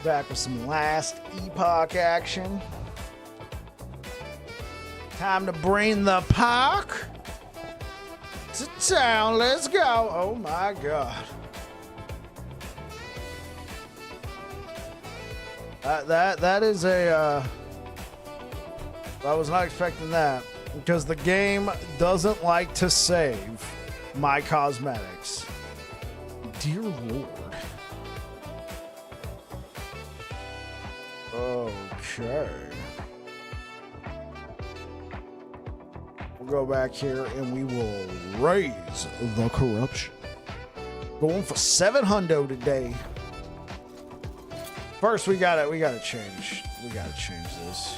Back with some last Epoch action. Time to bring the park to town. Let's go. Oh my god. That is a I was not expecting that because the game doesn't like to save my cosmetics. Dear Lord. Okay. We'll go back here and we will raise the corruption. Going for 700 today. First, we gotta change. We gotta change this.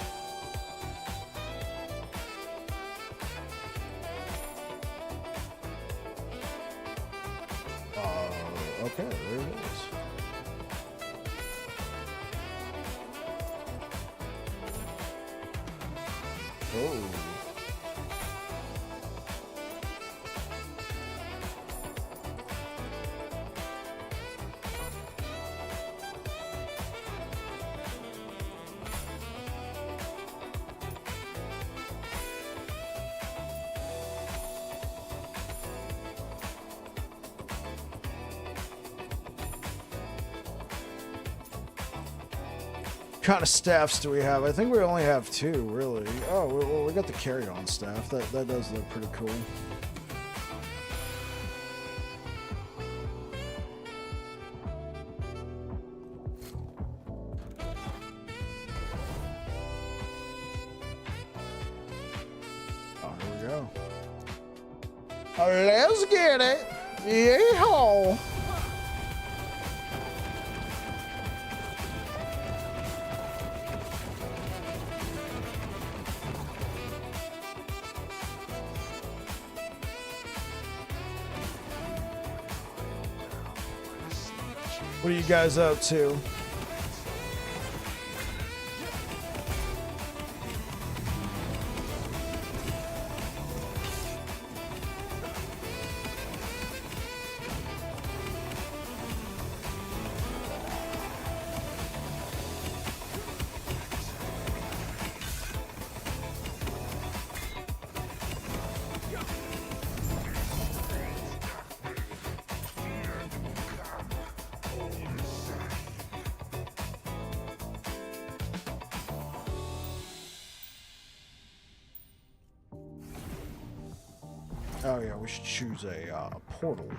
Okay, there it is. Oh. What kind of staffs do we have? I think we only have two, really. Oh, well, we got the carry-on staff. That does look pretty cool. Oh, here we go. Oh, let's get it. Yeehaw. What are you guys up to? Oh yeah, we should choose a portal.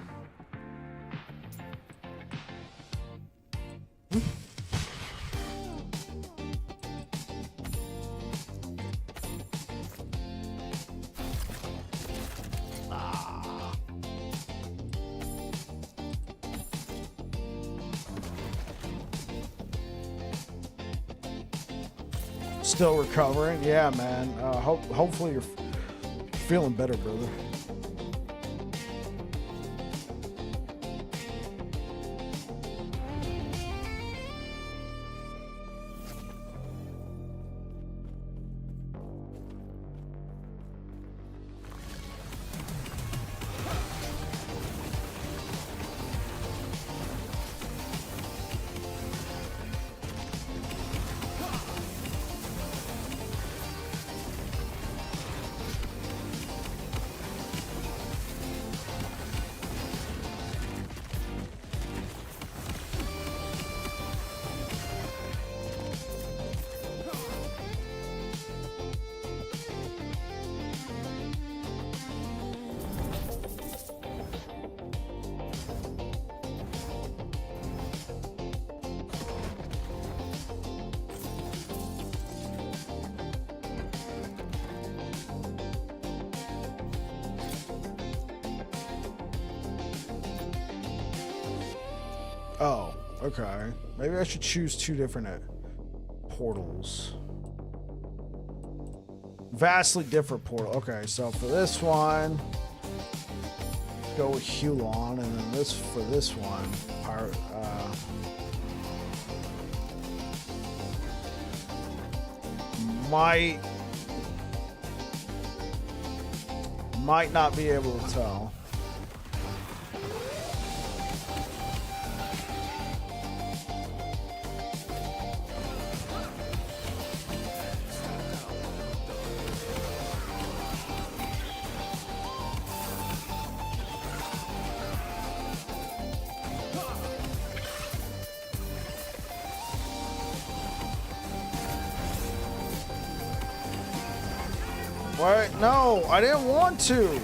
Still recovering? Yeah, man. Hopefully you're feeling better, brother. Oh, okay. Maybe I should choose two different portals. Vastly different portal. Okay, so for this one, go with Hulon, and then this for this one, might not be able to tell. What? No, I didn't want to.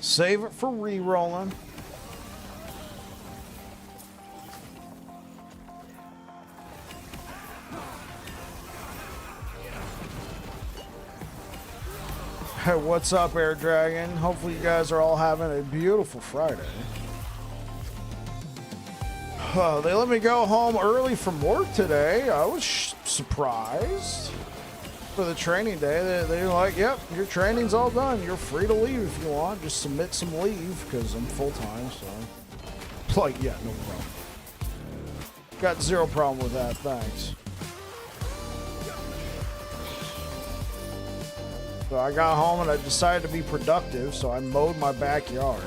Save it for re-rolling. Hey, what's up, Air Dragon? Hopefully you guys are all having a beautiful Friday. They let me go home early from work today. I was surprised. For the training day, they're like, yep, your training's all done. You're free to leave if you want. Just submit some leave, because I'm full-time, so. Like, yeah, no problem. Got zero problem with that, thanks. So I got home and I decided to be productive, so I mowed my backyard.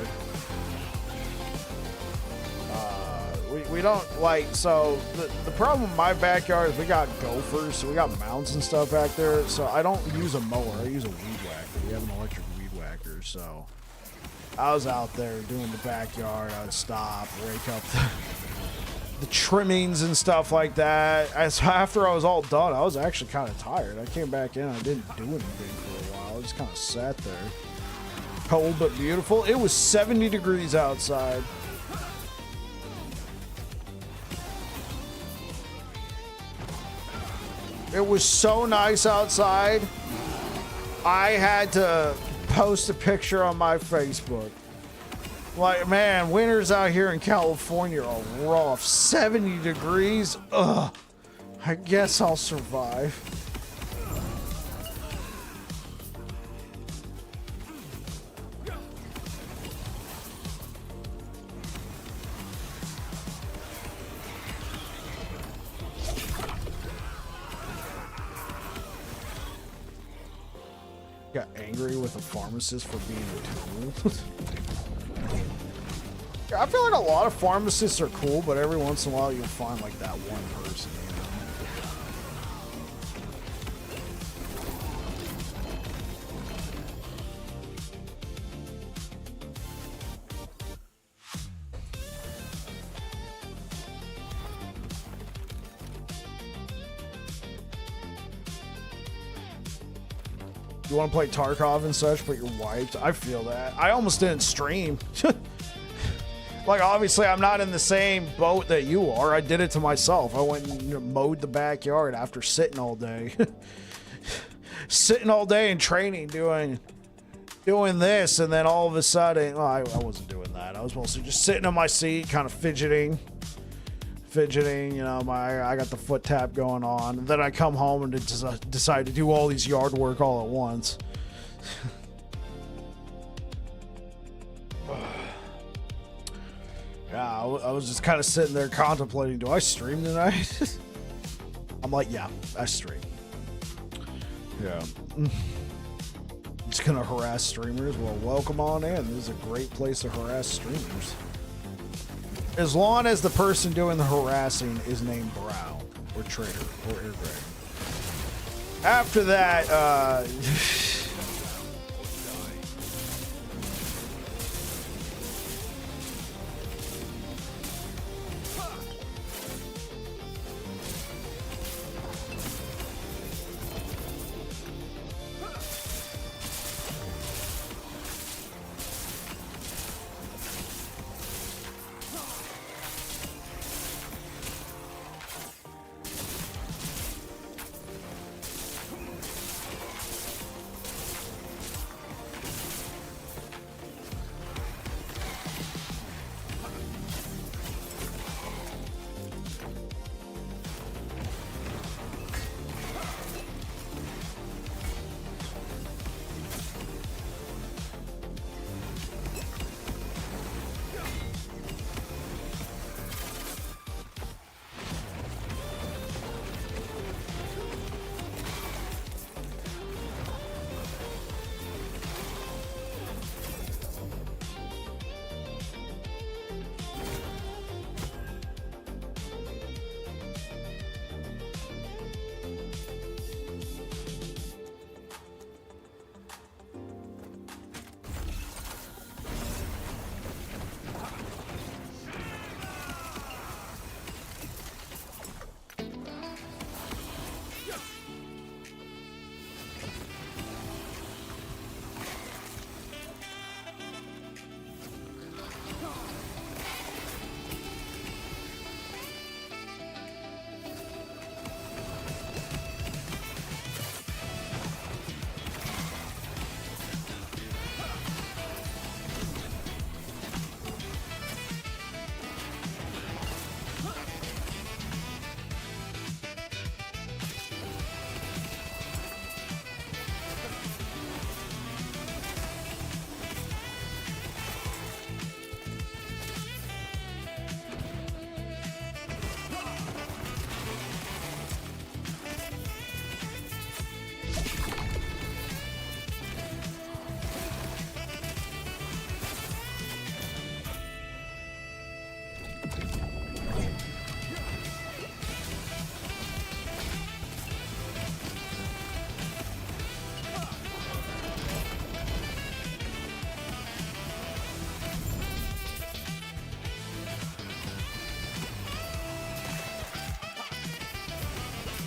We don't like, so the problem with my backyard is we got gophers, so we got mounds and stuff back there, so I don't use a mower, I use a weed whacker. We have an electric weed whacker, so I was out there doing the backyard. I'd stop, rake up the trimmings and stuff like that. After I was all done, I was actually kind of tired. I came back in, I didn't do anything for a while. I just kind of sat there. Cold but beautiful. It was 70 degrees outside. It was so nice outside. I had to post a picture on my Facebook. Like, man, winters out here in California are rough. 70 degrees. Ugh. I guess I'll survive. Got angry with a pharmacist for being a tool. Yeah, I feel like a lot of pharmacists are cool, but every once in a while you'll find like that one person, you know? You want to play Tarkov and such, but you're wiped? I feel that. I almost didn't stream. Like, obviously, I'm not in the same boat that you are. I did it to myself. I went and mowed the backyard after sitting all day. Sitting all day and training, doing this, and then all of a sudden, well, I wasn't doing that. I was mostly just sitting on my seat, kind of fidgeting, you know, I got the foot tap going on. And then I come home and decide to do all these yard work all at once. Yeah, I was just kind of sitting there contemplating, do I stream tonight? I'm like, yeah, I stream. Yeah. Just gonna harass streamers? Well, welcome on in. This is a great place to harass streamers. As long as the person doing the harassing is named Brown, or Trader, or Air Dragon. After that,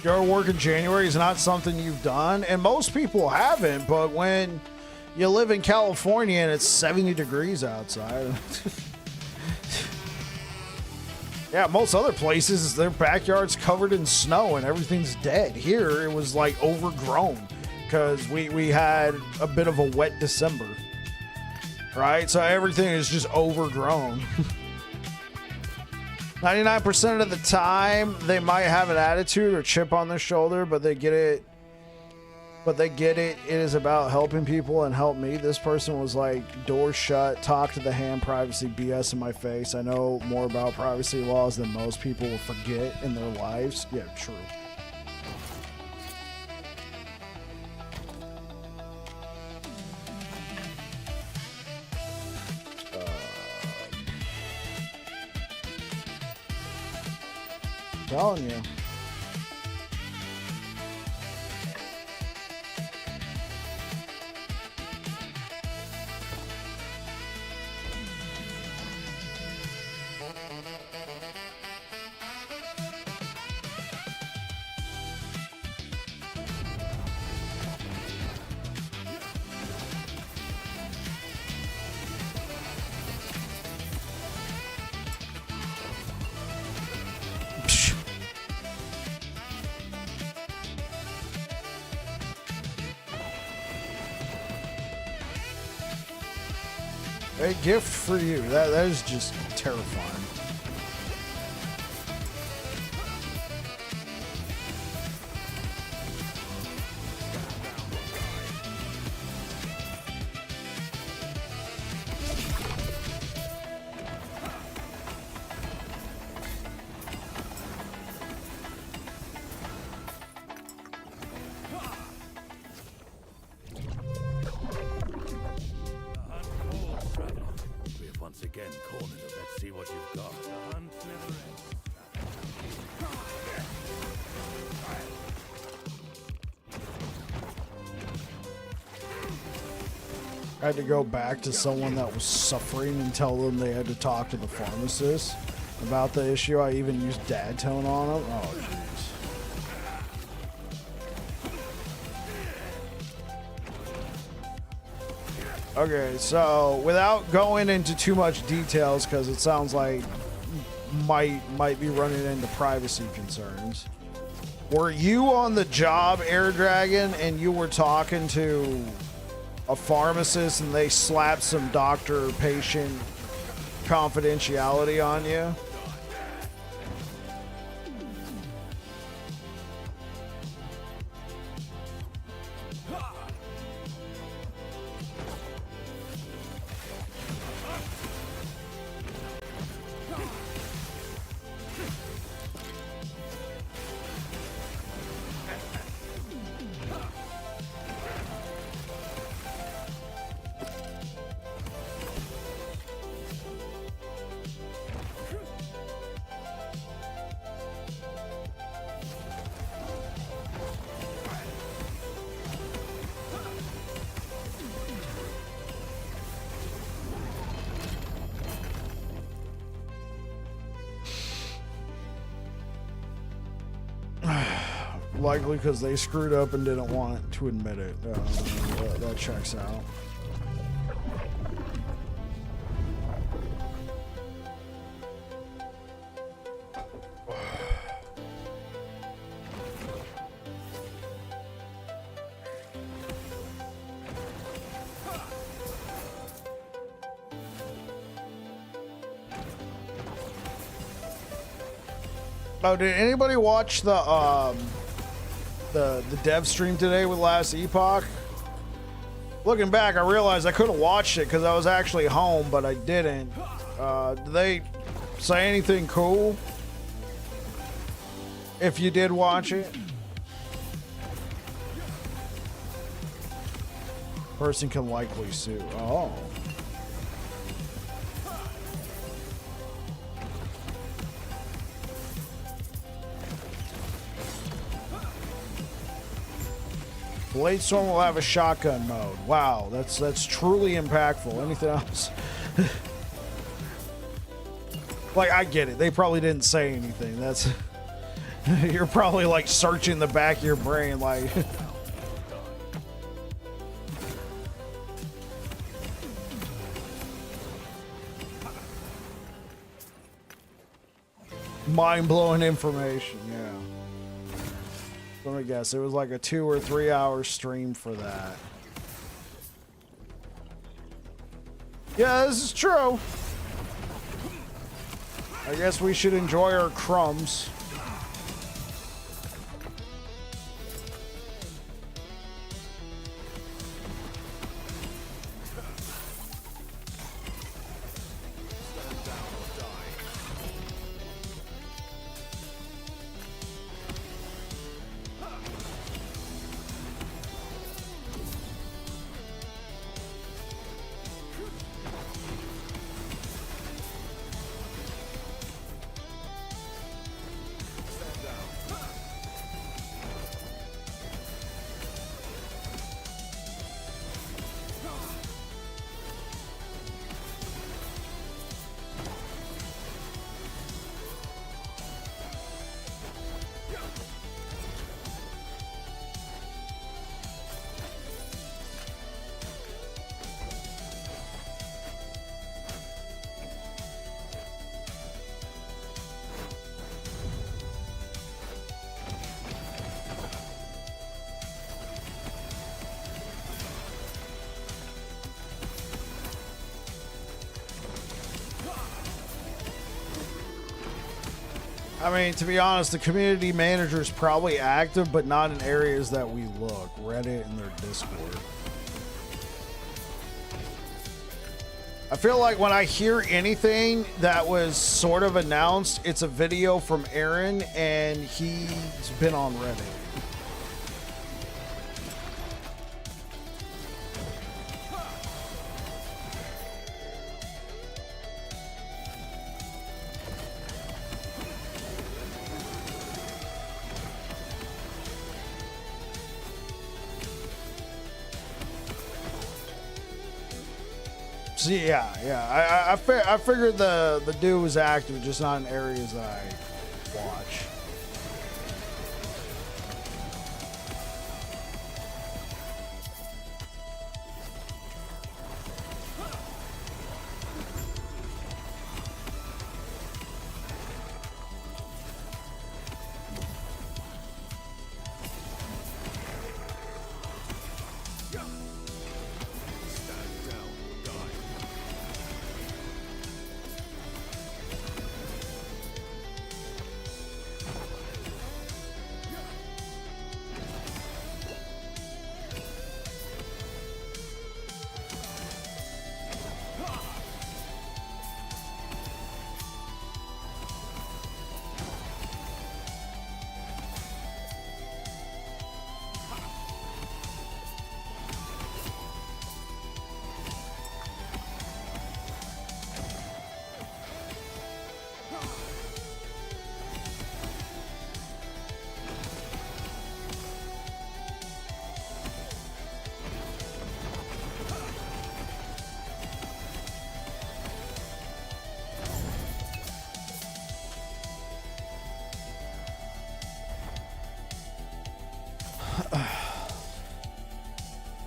your work in January is not something you've done, and most people haven't, but when you live in California and it's 70 degrees outside. Yeah, most other places, their backyard's covered in snow and everything's dead. Here, it was like overgrown because we had a bit of a wet December, right? So everything is just overgrown. 99% of the time, they might have an attitude or chip on their shoulder, but they get it. It is about helping people and help me. This person was like, door shut, talk to the hand, privacy, BS in my face. I know more about privacy laws than most people will forget in their lives. Yeah, true. Telling you. A gift for you. That is just terrifying. I had to go back to someone that was suffering and tell them they had to talk to the pharmacist about the issue. I even used dad tone on them. Oh, jeez. Okay, so without going into too much details, because it sounds like might be running into privacy concerns. Were you on the job, Air Dragon, and you were talking to a pharmacist and they slapped some doctor-patient confidentiality on you? Likely because they screwed up and didn't want to admit it. That checks out. Oh, did anybody watch the dev stream today with last Epoch? Looking back, I realized I could have watched it because I was actually home, but I didn't. Did they say anything cool? If you did watch it? Person can likely sue. Oh. Blade Storm will have a shotgun mode. Wow, that's truly impactful. Anything else? Like, I get it. They probably didn't say anything. You're probably like searching the back of your brain, like. Mind-blowing information, yeah. Let me guess, it was like a 2 or 3 hour stream for that. Yeah, this is true. I guess we should enjoy our crumbs. I mean, to be honest, the community manager is probably active, but not in areas that we look. Reddit and their Discord. I feel like when I hear anything that was sort of announced, it's a video from Aaron, and he's been on Reddit. So yeah. I figured the dude was active, just not in areas that I watch.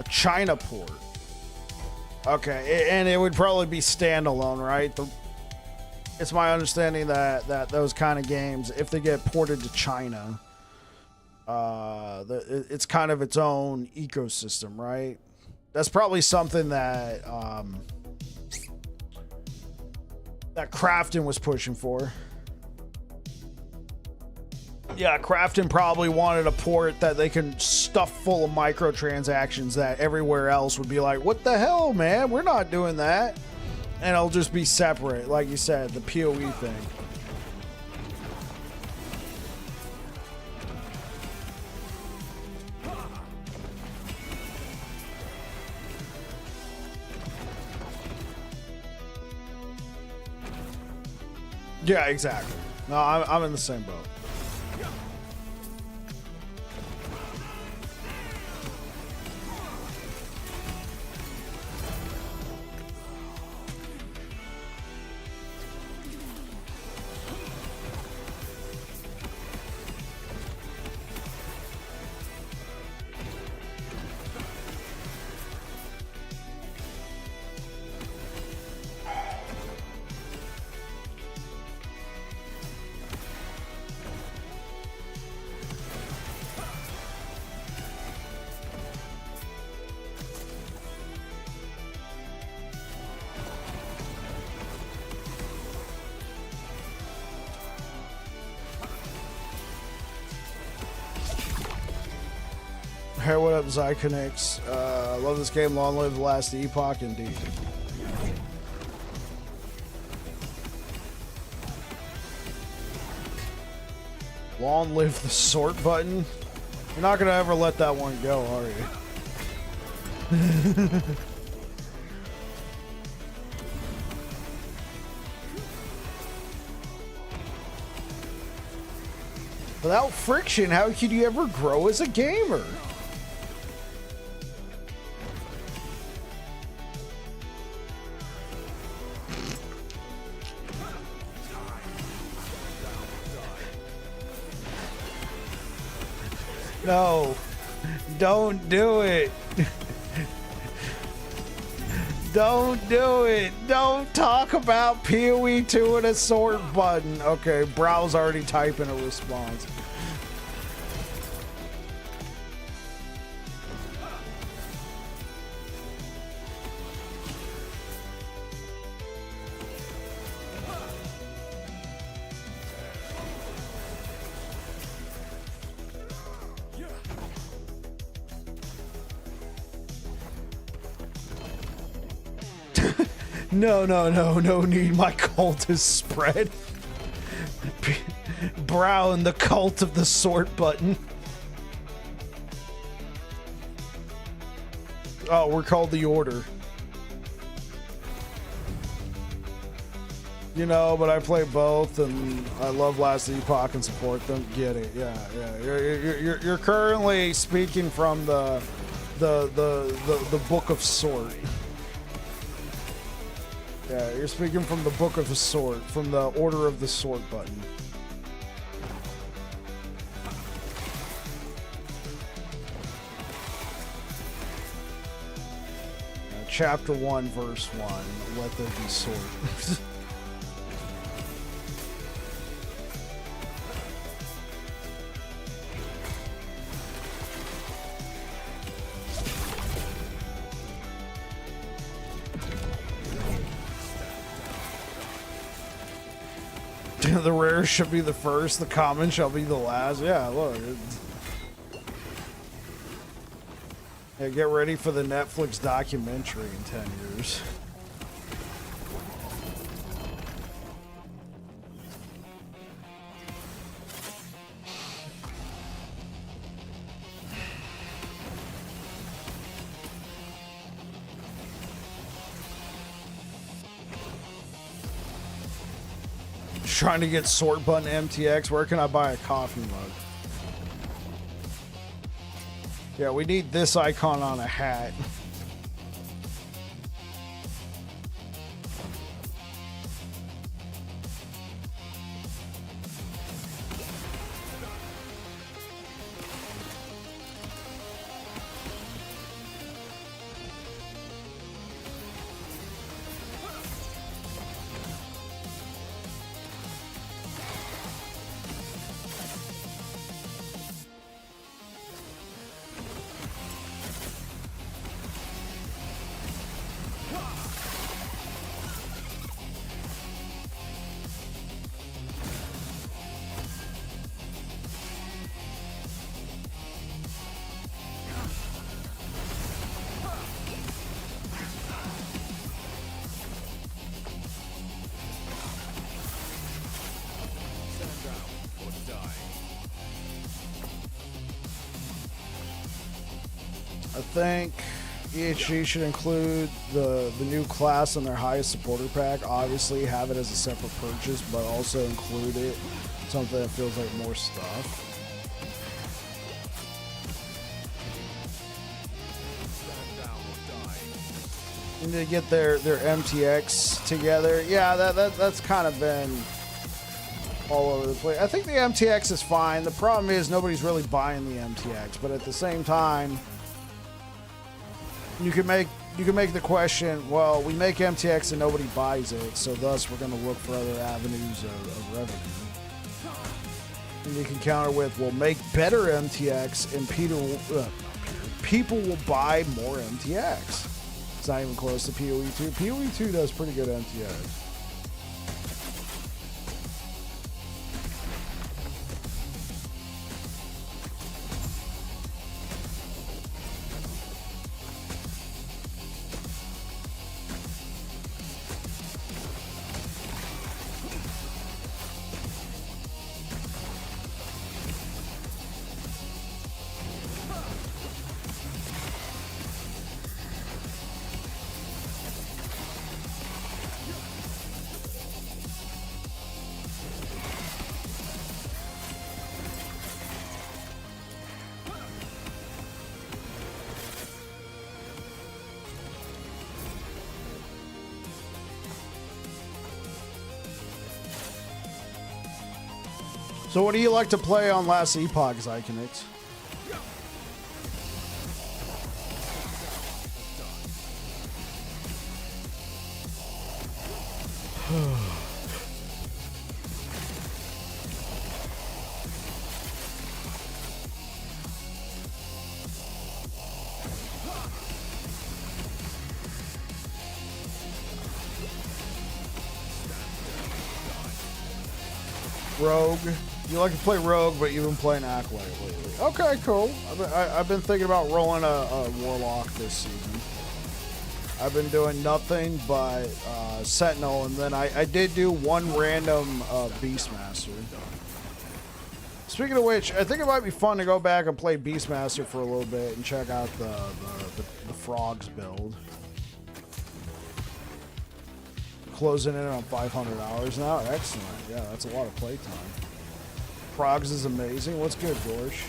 China port. Okay, and it would probably be standalone, right? It's my understanding that those kind of games, if they get ported to China, it's kind of its own ecosystem, right? That's probably something that that Crafton was pushing for. Yeah, Crafton probably wanted a port that they can stuff full of microtransactions that everywhere else would be like, what the hell, man? We're not doing that. And it'll just be separate, like you said, the PoE thing. Yeah, exactly. No, I'm in the same boat. Hey, what up, Zyconix? Love this game. Long live the last Epoch, indeed. Long live the sort button. You're not gonna ever let that one go, are you? Without friction, how could you ever grow as a gamer? No, don't do it. Don't do it. Don't talk about PoE 2 and a sort button. Okay, Brow's already typing a response. No need. My cult is spread. Brow and the cult of the sort button. Oh, we're called the Order. You know, but I play both, and I love Last Epoch and support them. Get it? Yeah. You're currently speaking from the Book of Sort. Yeah, you're speaking from the Book of the Sort, from the Order of the Sort button. Chapter 1, verse 1. Let there be sort. The rare should be the first, the common shall be the last. Yeah, look. Yeah, get ready for the Netflix documentary in 10 years. Trying to get sort button MTX. Where can I buy a coffee mug? Yeah, we need this icon on a hat. I think EHG should include the new class in their highest supporter pack. Obviously have it as a separate purchase, but also include it something that feels like more stuff. And to get their MTX together. Yeah, that's kind of been all over the place. I think the MTX is fine. The problem is nobody's really buying the MTX, but at the same time, you can make the question, well, we make MTX and nobody buys it, so thus we're going to look for other avenues of revenue. And you can counter with, well, make better MTX and people will buy more MTX. It's not even close to PoE 2. PoE 2 does pretty good MTX. So what do you like to play on Last Epoch, Zykonix? Rogue. You like to play Rogue, but you've been playing Acolyte lately. Okay, cool. I've been thinking about rolling a Warlock this season. I've been doing nothing but Sentinel, and then I did do one random Beastmaster. Speaking of which, I think it might be fun to go back and play Beastmaster for a little bit and check out the Frogs build. Closing in on 500 hours now. Excellent. Yeah, that's a lot of playtime. Frogs is amazing. What's good, George?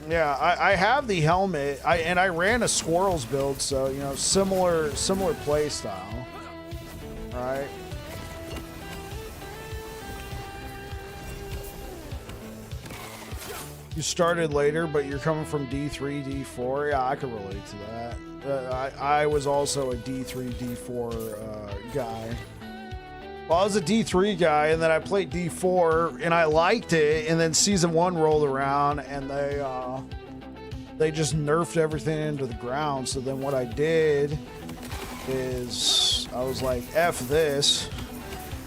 Yeah, I have the helmet. I ran a Squirrels build, so you know, similar play style. All right. You started later, but you're coming from D3, D4. Yeah, I can relate to that. I was also a D3, D4 guy. Well, I was a D3 guy, and then I played D4, and I liked it, and then Season 1 rolled around, and they just nerfed everything into the ground. So then what I did is I was like, F this.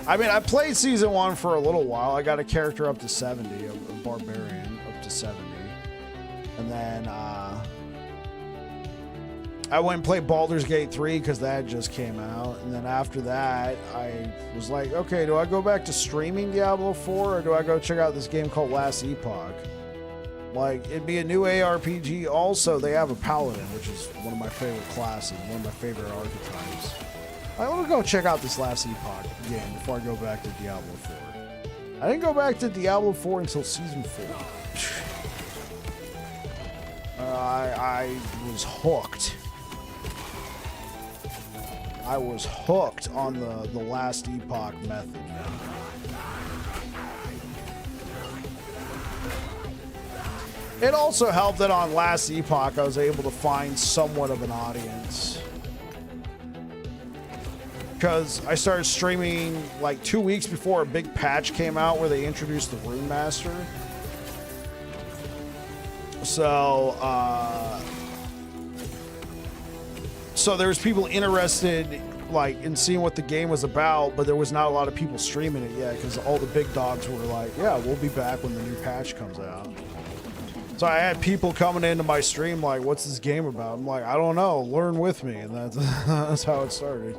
I mean, I played Season 1 for a little while. I got a character up to 70, a Barbarian up to 70. And then I went and played Baldur's Gate 3 because that just came out. And then after that, I was like, okay, do I go back to streaming Diablo 4 or do I go check out this game called Last Epoch? Like, it'd be a new ARPG. Also, they have a Paladin, which is one of my favorite classes, one of my favorite archetypes. I want to go check out this Last Epoch game before I go back to Diablo 4. I didn't go back to Diablo 4 until Season 4. I was hooked. I was hooked on the Last Epoch method. It also helped that on Last Epoch I was able to find somewhat of an audience. Because I started streaming like 2 weeks before a big patch came out where they introduced the Rune Master. So there was people interested like in seeing what the game was about, but there was not a lot of people streaming it yet because all the big dogs were like, yeah, we'll be back when the new patch comes out. So I had people coming into my stream like, what's this game about? I'm like, I don't know, learn with me. And that's how it started.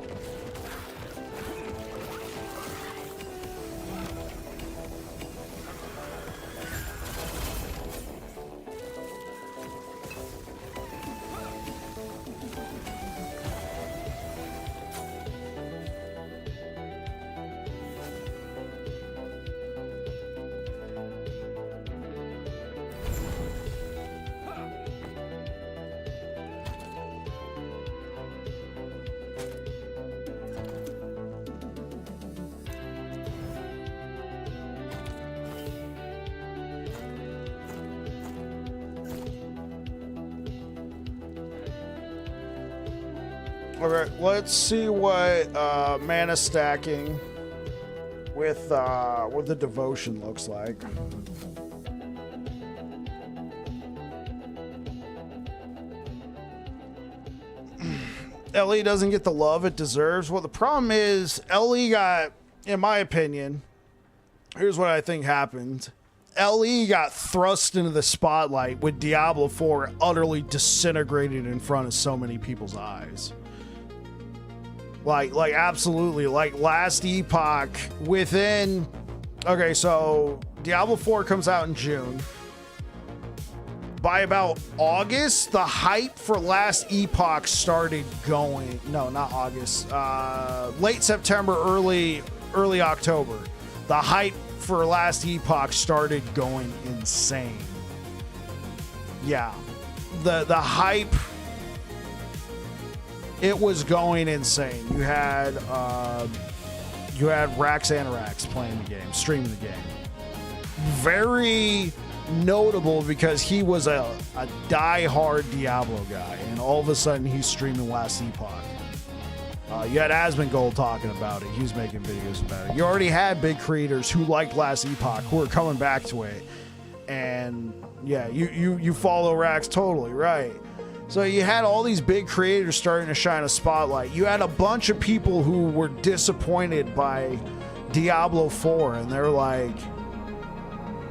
Okay, let's see what mana stacking with what the devotion looks like. LE doesn't get the love it deserves. Well, the problem is LE got, in my opinion, here's what I think happened. LE got thrust into the spotlight with Diablo 4 utterly disintegrated in front of so many people's eyes. Like absolutely, like Last Epoch within, okay, so Diablo 4 comes out in June. By about August, the hype for Last Epoch started going, no, not August, late September, early October. The hype for Last Epoch started going insane. Yeah, the hype, it was going insane. You had Rax Anorax playing the game, streaming the game. very notable because he was a die-hard Diablo guy, and all of a sudden he's streaming Last Epoch. You had Asmongold talking about it. He was making videos about it. You already had big creators who liked Last Epoch who are coming back to it. And yeah, you follow Rax totally, right? So you had all these big creators starting to shine a spotlight. You had a bunch of people who were disappointed by Diablo 4, and they're like,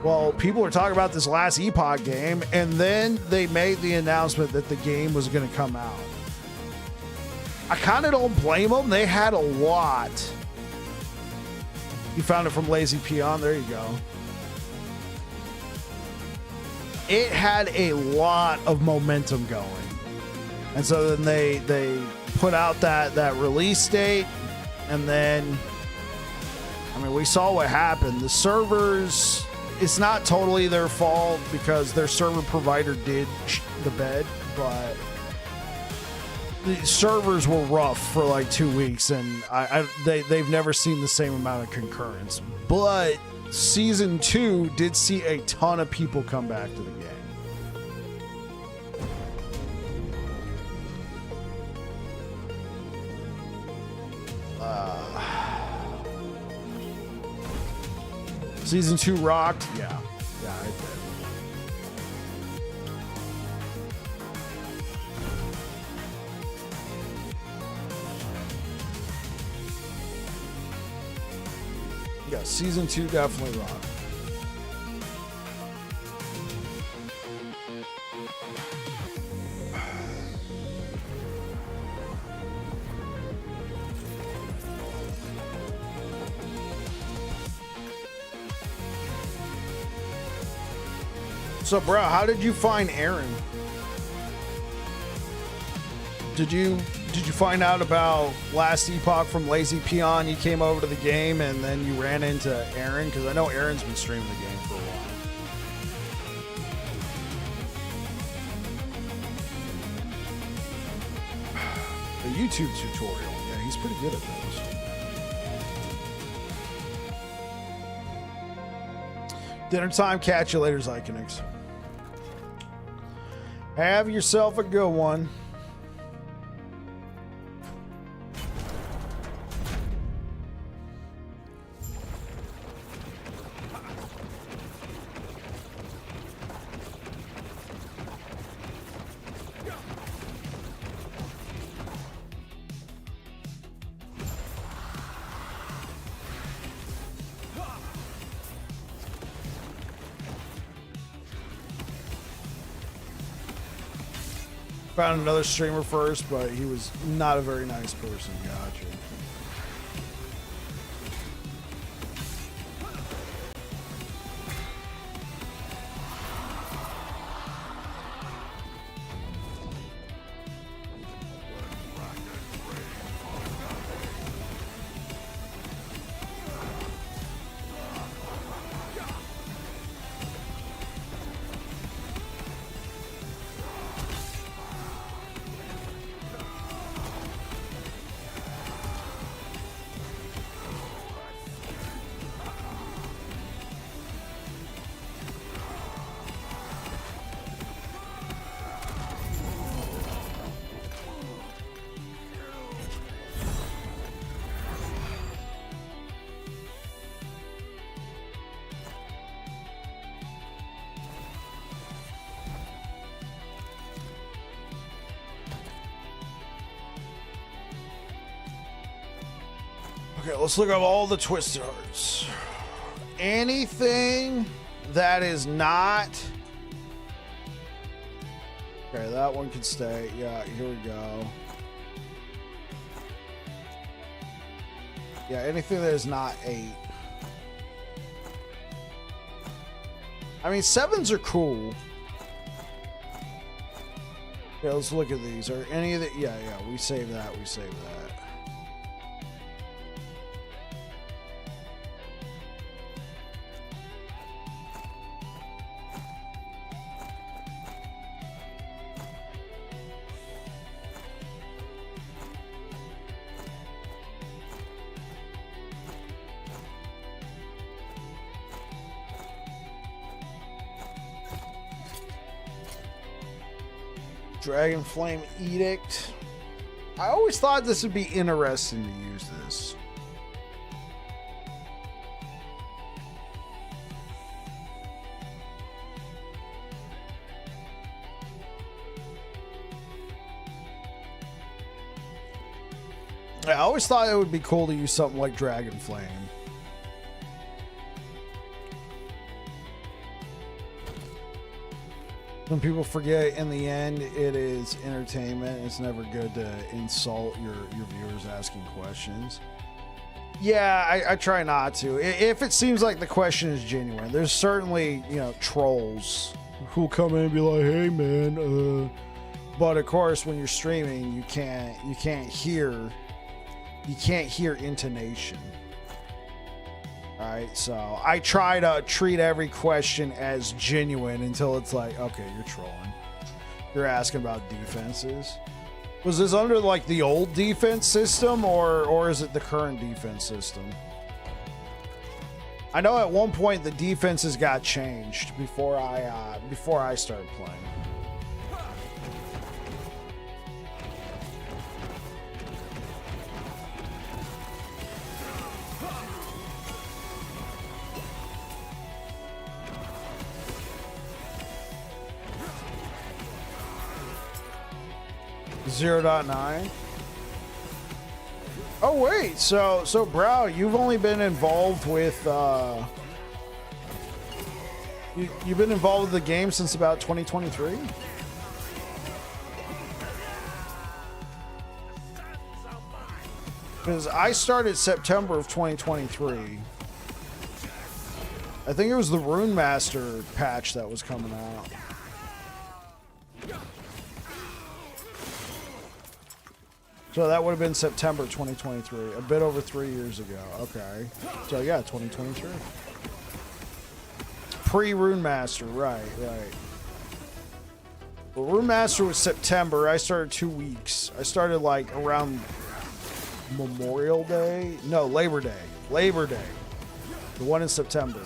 well, people are talking about this Last Epoch game, and then they made the announcement that the game was going to come out. I kind of don't blame them. They had a lot. You found it from Lazy Peon. There you go. It had a lot of momentum going. And so then they put out that release date, and then, I mean, we saw what happened. The servers, it's not totally their fault because their server provider did the bed, but the servers were rough for like 2 weeks, and they've never seen the same amount of concurrence. But Season 2 did see a ton of people come back to the game. Season 2 rocked? Yeah, it did. Yeah, Season 2 definitely rocked. So, bro, how did you find Aaron? Did you find out about Last Epoch from Lazy Peon? You came over to the game and then you ran into Aaron? Because I know Aaron's been streaming the game for a while. The YouTube tutorial. Yeah, he's pretty good at those. Dinner time. Catch you later, Zyconix. Have yourself a good one. Found another streamer first, but he was not a very nice person. Gotcha. Okay, let's look up all the Twisted Hearts. Anything that is not... Okay, that one can stay. Yeah, here we go. Yeah, anything that is not 8. I mean, 7s are cool. Okay, let's look at these. Are any of the... Yeah, we save that. We save that. Dragon Flame Edict. I always thought this would be interesting to use this. I always thought it would be cool to use something like Dragon Flame. When people forget, in the end, it is entertainment. It's never good to insult your viewers asking questions. Yeah, I try not to. If it seems like the question is genuine, there's certainly, you know, trolls who'll come in and be like, "Hey, man," but of course, when you're streaming, you can't hear intonation. Alright, so I try to treat every question as genuine until it's like, okay, you're trolling. You're asking about defenses. Was this under like the old defense system or is it the current defense system? I know at one point the defenses got changed before I started playing. .9. Oh wait, so Brow, you've only been involved with you've been involved with the game since about 2023? Because I started September of 2023. I think it was the Rune Master patch that was coming out. So that would have been September 2023, a bit over 3 years ago. Okay. So yeah, 2023. Pre-Rune Master, right. Well, Rune Master was September. I started 2 weeks. I started like around Memorial Day? No, Labor Day. Labor Day. The one in September.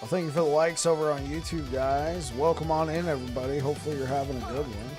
Well, thank you for the likes over on YouTube, guys. Welcome on in, everybody. Hopefully you're having a good one.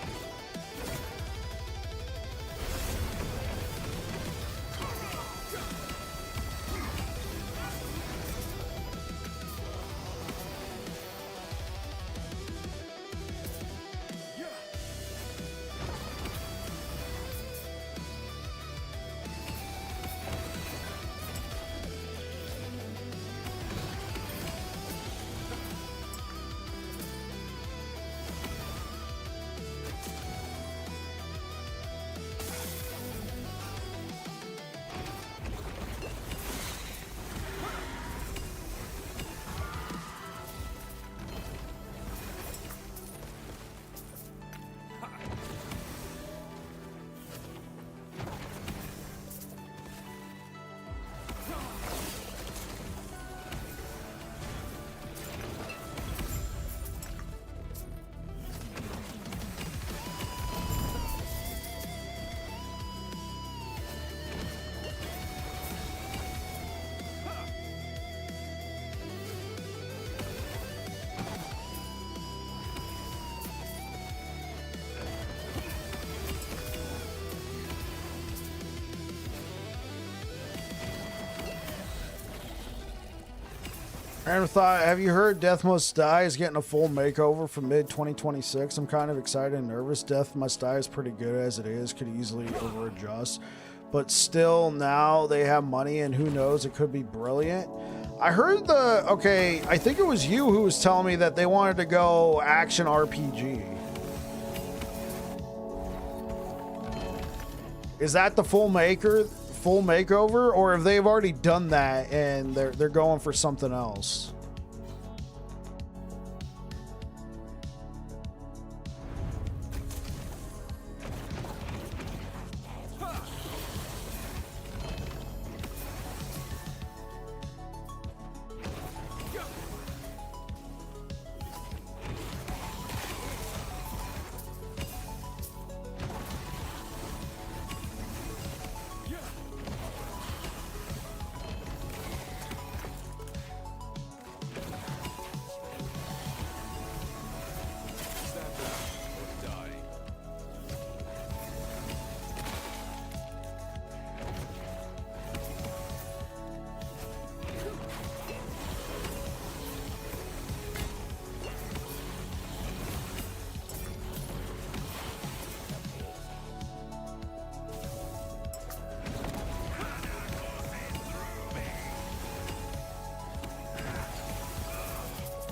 Random thought, have you heard Death Must Die is getting a full makeover for mid-2026? I'm kind of excited and nervous. Death Must Die is pretty good as it is, could easily over-adjust. But still, now they have money and who knows, it could be brilliant. I heard okay, I think it was you who was telling me that they wanted to go action RPG. Is that the full makeover, or if they've already done that and they're going for something else?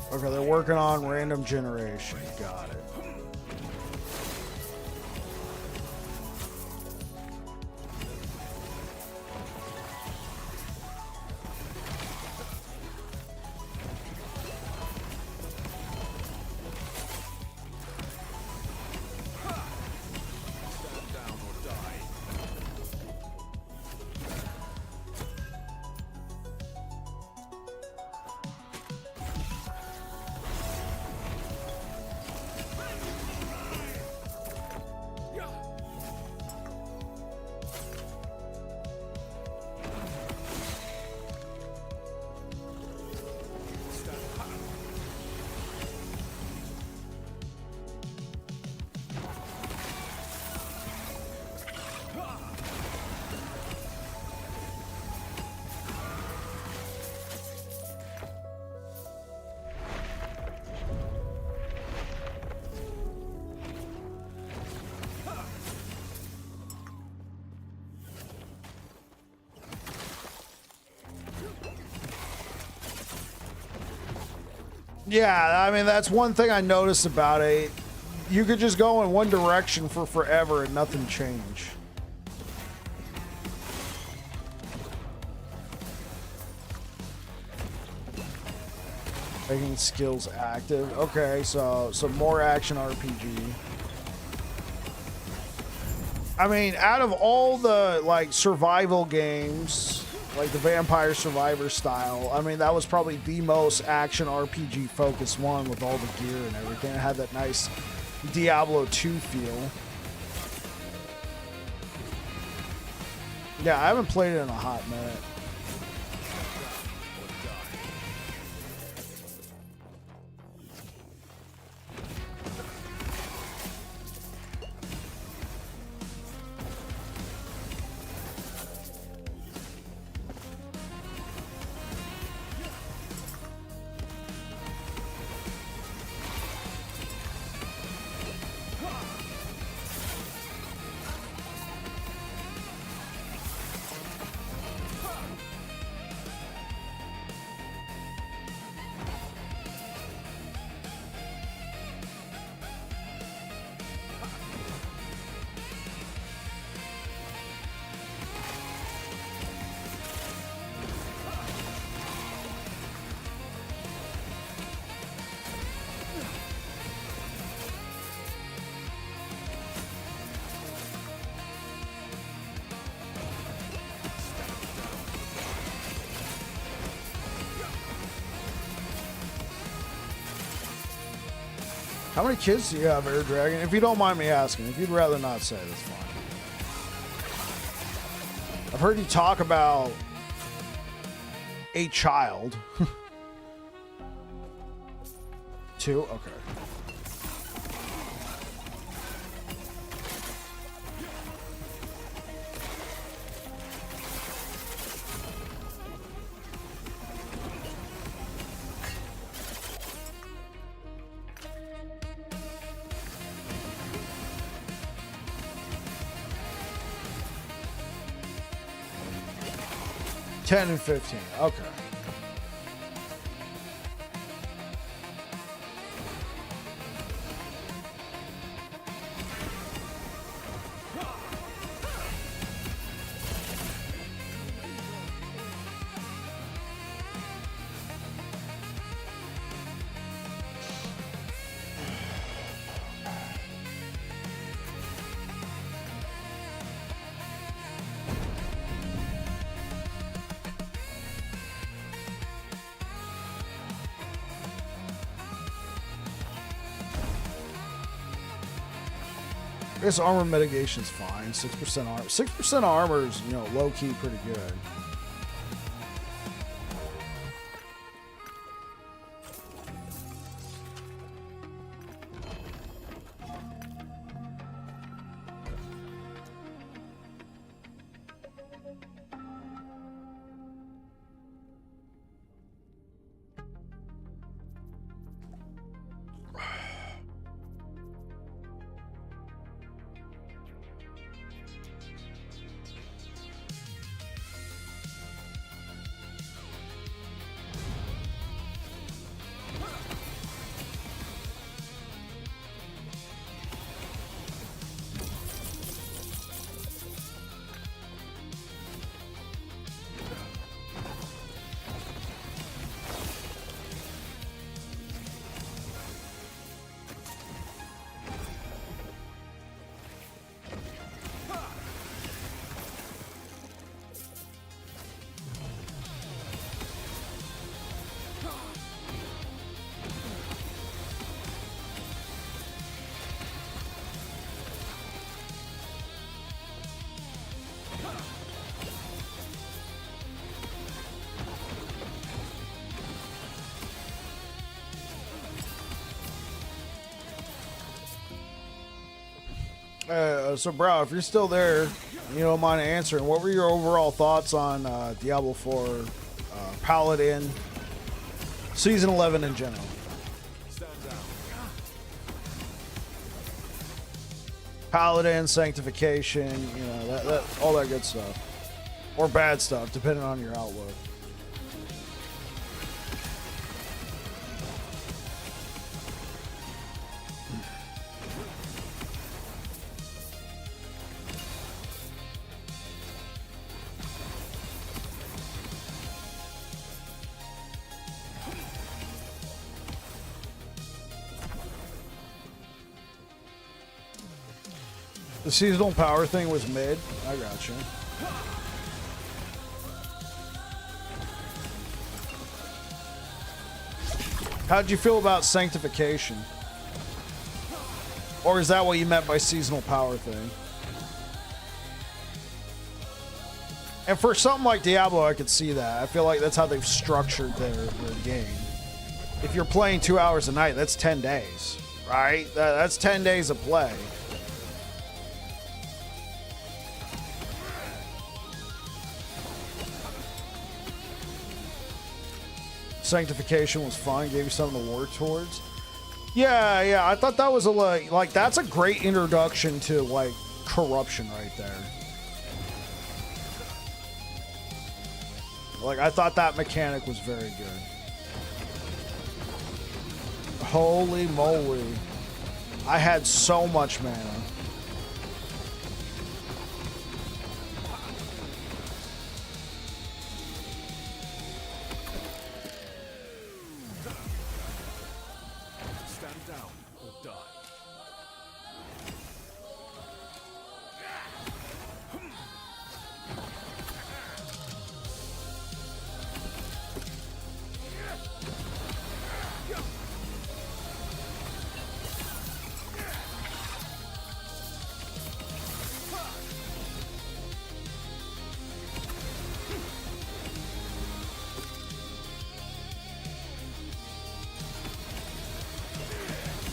Okay, they're working on random generation. Got it. Yeah, I mean, that's one thing I noticed about it. You could just go in one direction for forever and nothing change. Making skills active. Okay, so more action RPG. I mean, out of all the like survival games, like the Vampire Survivor style, I mean, that was probably the most action RPG focused one with all the gear and everything. It had that nice Diablo 2 feel. Yeah, I haven't played it in a hot minute. How many kids do you have, Air Dragon? If you don't mind me asking, if you'd rather not say, that's fine. I've heard you talk about a child. 2? Okay. 10 and 15. Okay. I guess armor mitigation's fine. 6% armor. 6% armor is, you know, low key pretty good. So, bro, if you're still there, you don't mind answering, what were your overall thoughts on Diablo 4 Paladin Season 11 in general? Paladin, Sanctification, you know, that all that good stuff. Or bad stuff, depending on your outlook. The seasonal power thing was mid. I got you. How'd you feel about Sanctification? Or is that what you meant by seasonal power thing? And for something like Diablo, I could see that. I feel like that's how they've structured their game. If you're playing 2 hours a night, that's 10 days, right? That's 10 days of play. Sanctification was fun, gave you something to work towards. Yeah, I thought that was a like that's a great introduction to like corruption right there. Like I thought that mechanic was very good. Holy moly. I had so much mana.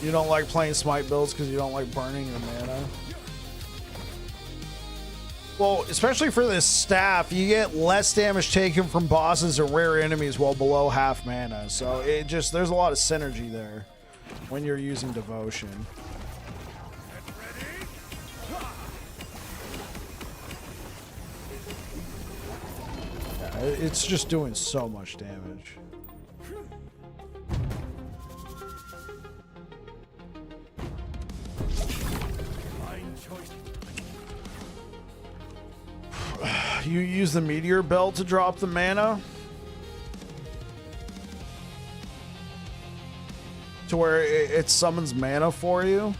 You don't like playing smite builds because you don't like burning your mana? Well, especially for this staff, you get less damage taken from bosses or rare enemies while below half mana. So it just, there's a lot of synergy there when you're using devotion. Yeah, It's just doing so much damage. You use the meteor belt to drop the mana to where it summons mana for you.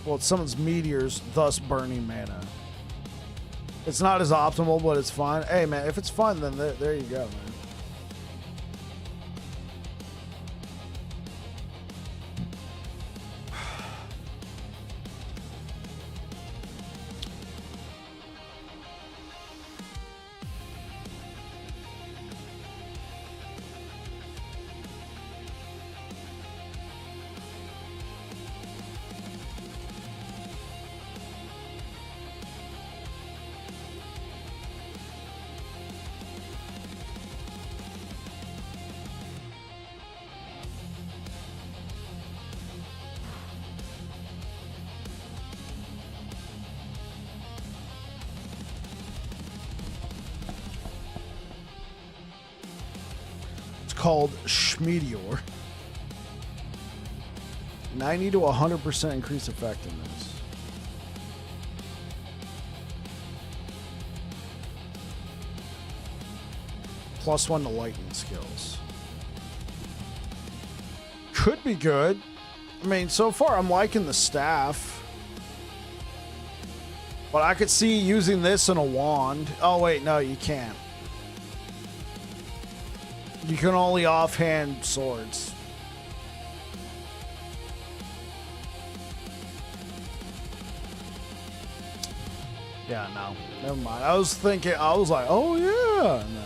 Well, it summons meteors, thus burning mana. It's not as optimal, but it's fine. Hey, man, if it's fun, then there you go, man. Called Schmeteor. 90 to 100% increased effectiveness. +1 to lightning skills. Could be good. I mean, so far I'm liking the staff. But I could see using this in a wand. Oh wait, no, you can't. You can only offhand swords. Yeah, no. Never mind. I was thinking, I was like, oh yeah. And then,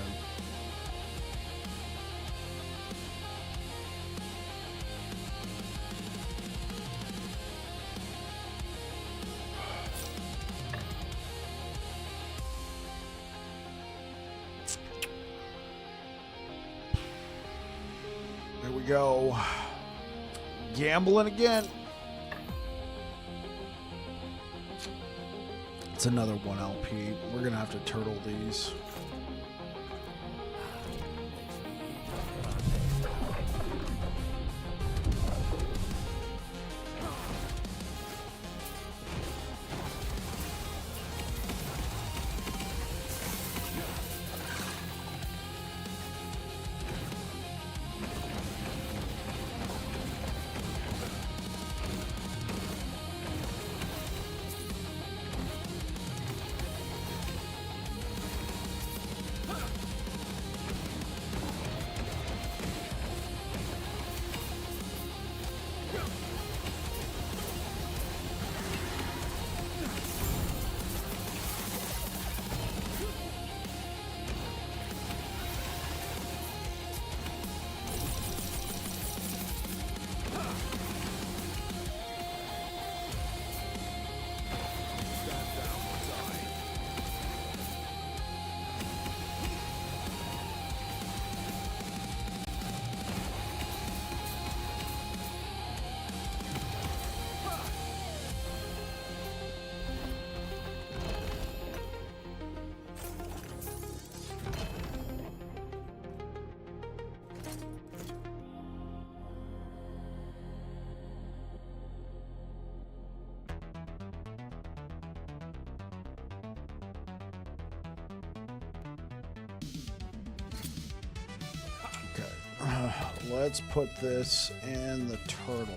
there we go. Gambling again. It's another 1 LP. We're gonna have to turtle these. Let's put this in the turtle.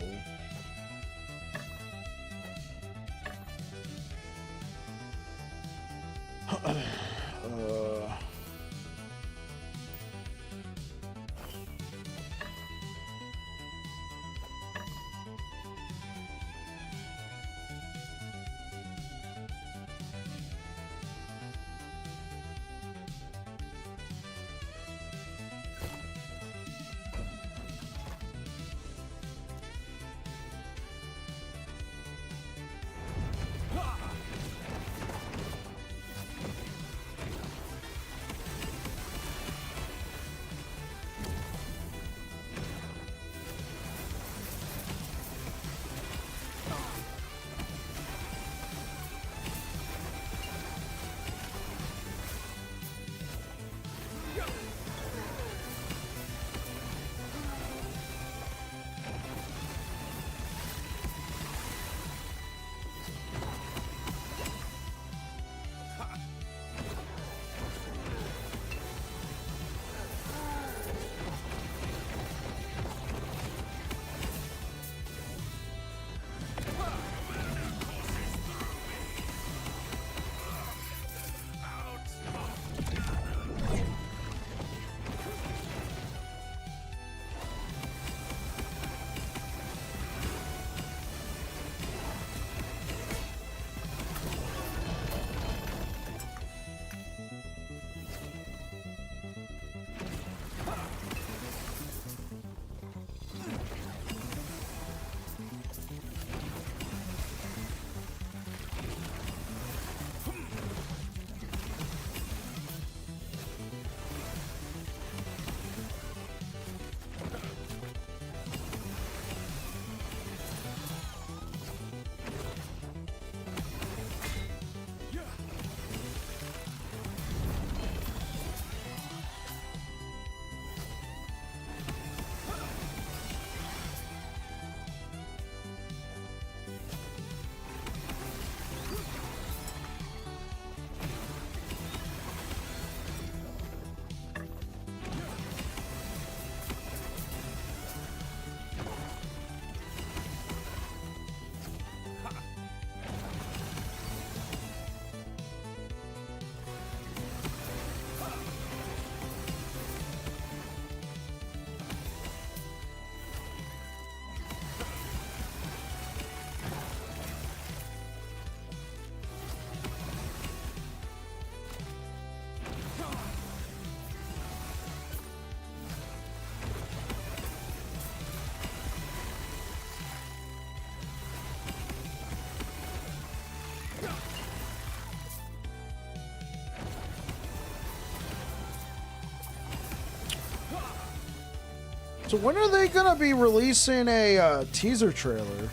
So when are they gonna be releasing a teaser trailer?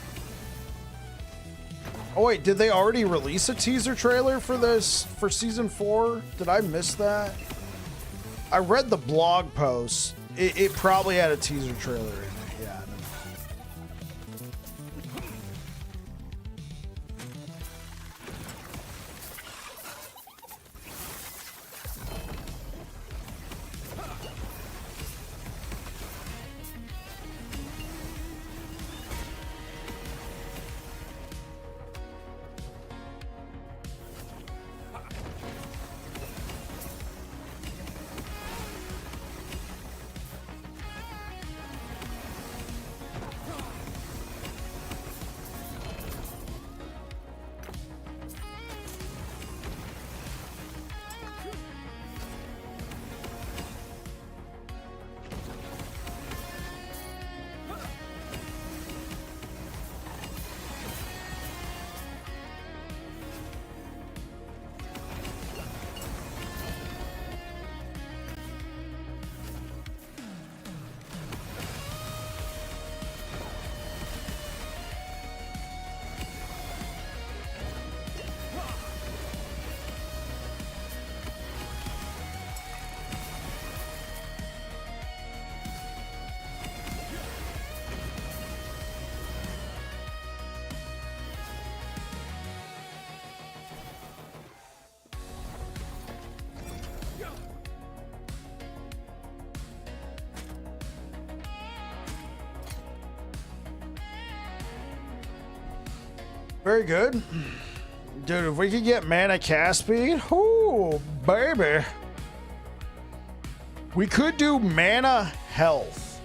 Oh wait, did they already release a teaser trailer for this, for season 4? Did I miss that? I read the blog post. It probably had a teaser trailer in it. Yeah. Very good. Dude, if we could get mana cast speed, oh baby. We could do mana health.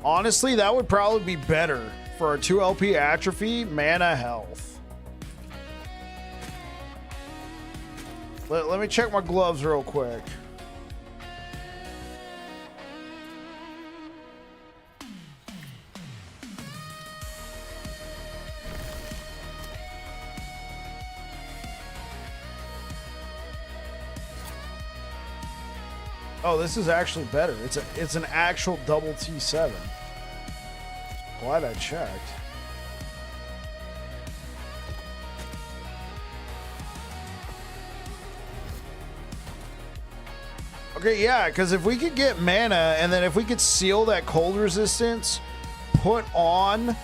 Honestly, that would probably be better for our 2 LP atrophy, mana health. Let me check my gloves real quick. Oh, this is actually better. It's an actual double T7. Glad I checked. Okay, yeah, because if we could get mana, and then if we could seal that cold resistance, put on...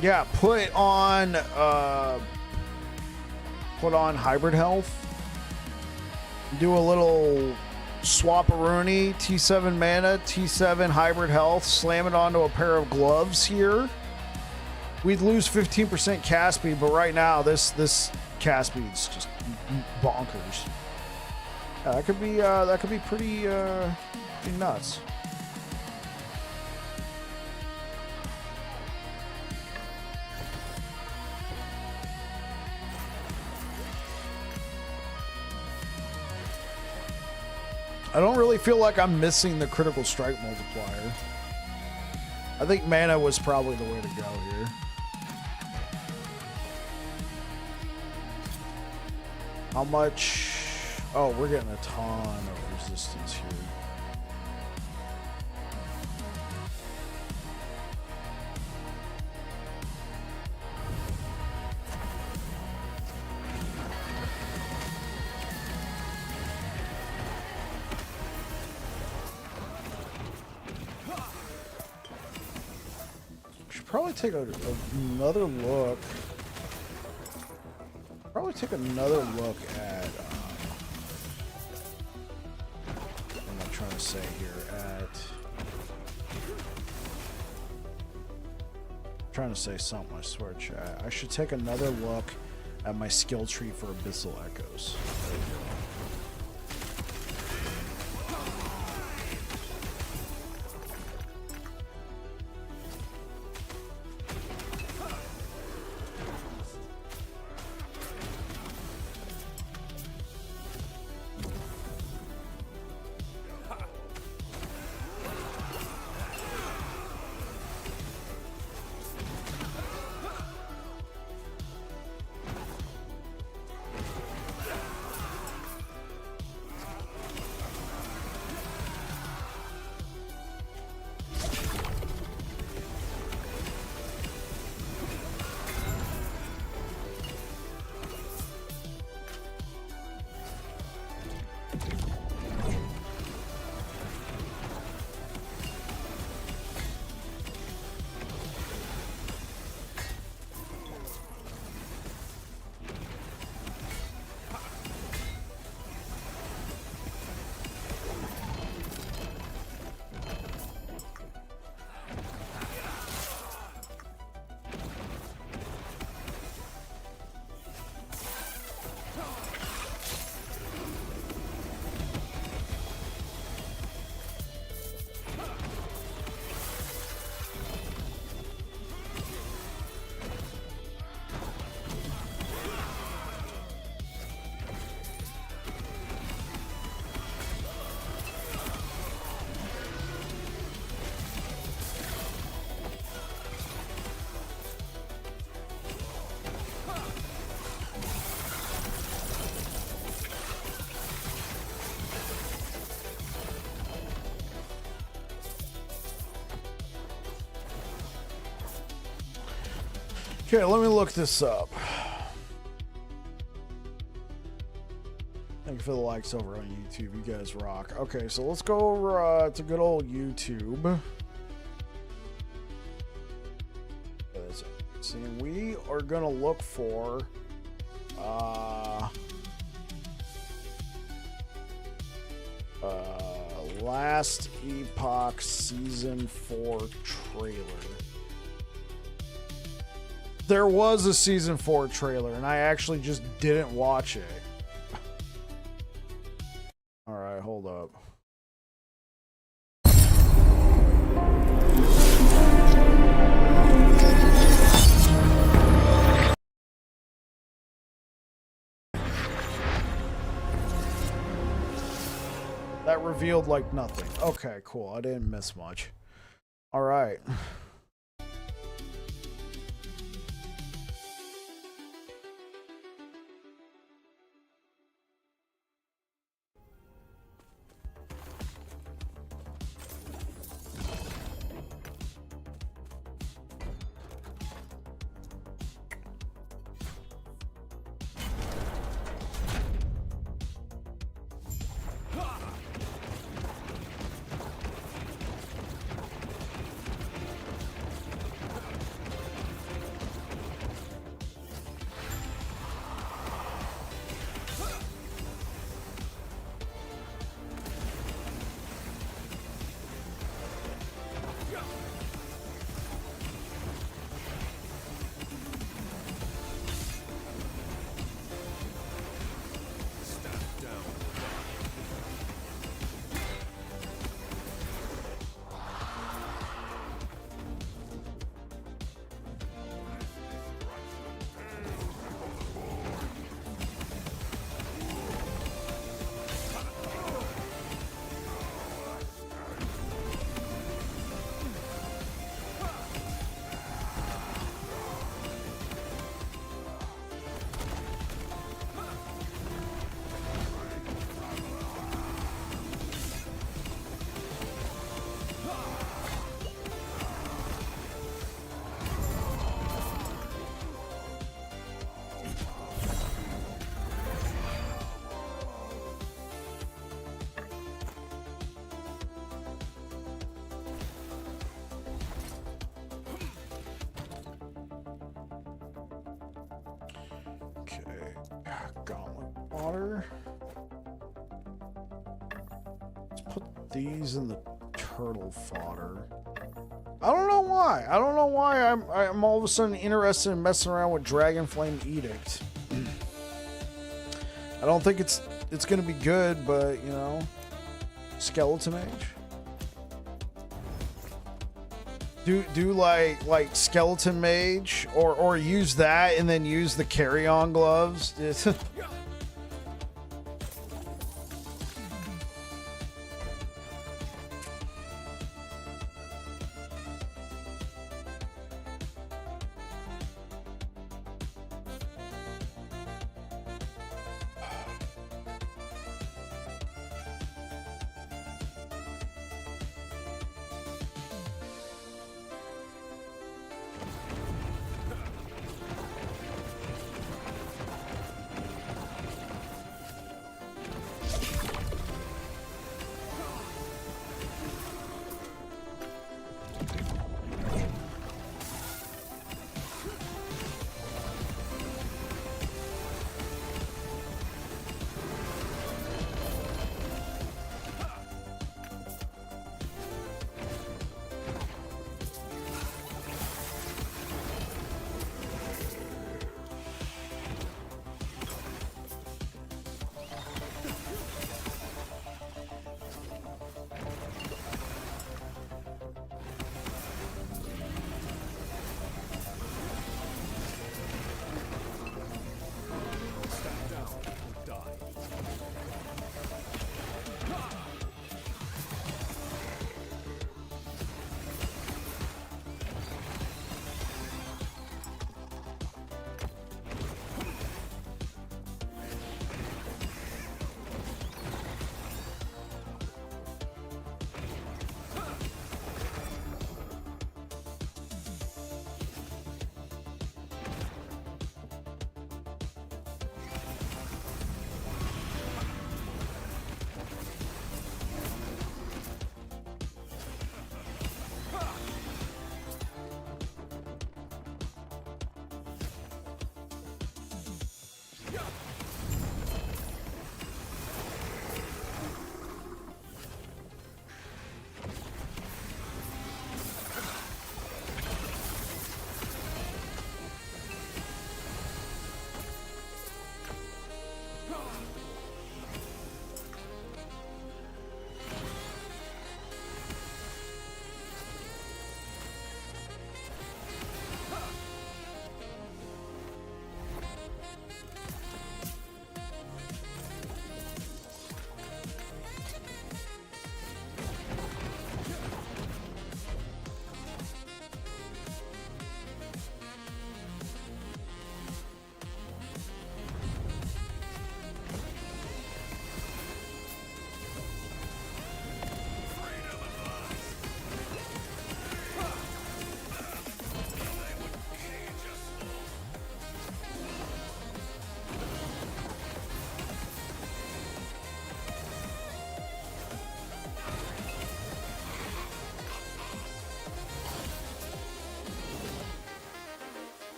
Yeah, put on hybrid health. Do a little swap-a-rooney, T7 mana, T7 hybrid health, slam it onto a pair of gloves here. We'd lose 15% cast speed, but right now this cast speed's just bonkers. Yeah, that could be pretty nuts. I don't really feel like I'm missing the critical strike multiplier. I think mana was probably the way to go here. How much? Oh, we're getting a ton of resistance here. Probably take another look. Probably take another look at. What am I trying to say here? Trying to say something. I swear, chat. I should take another look at my skill tree for Abyssal Echoes. Okay, let me look this up. Thank you for the likes over on YouTube. You guys rock. Okay, so let's go over to good old YouTube. See, we are gonna look for last Epoch Season 4 trailer. There was a Season 4 trailer, and I actually just didn't watch it. Alright, hold up. That revealed like nothing. Okay, cool. I didn't miss much. All right. Gauntlet water. Let's put these in the turtle fodder. I don't know why. I don't know why I'm all of a sudden interested in messing around with Dragonflame Edict. I don't think it's gonna be good, but you know, Skeleton Mage. Do like Skeleton Mage or use that and then use the carry-on gloves.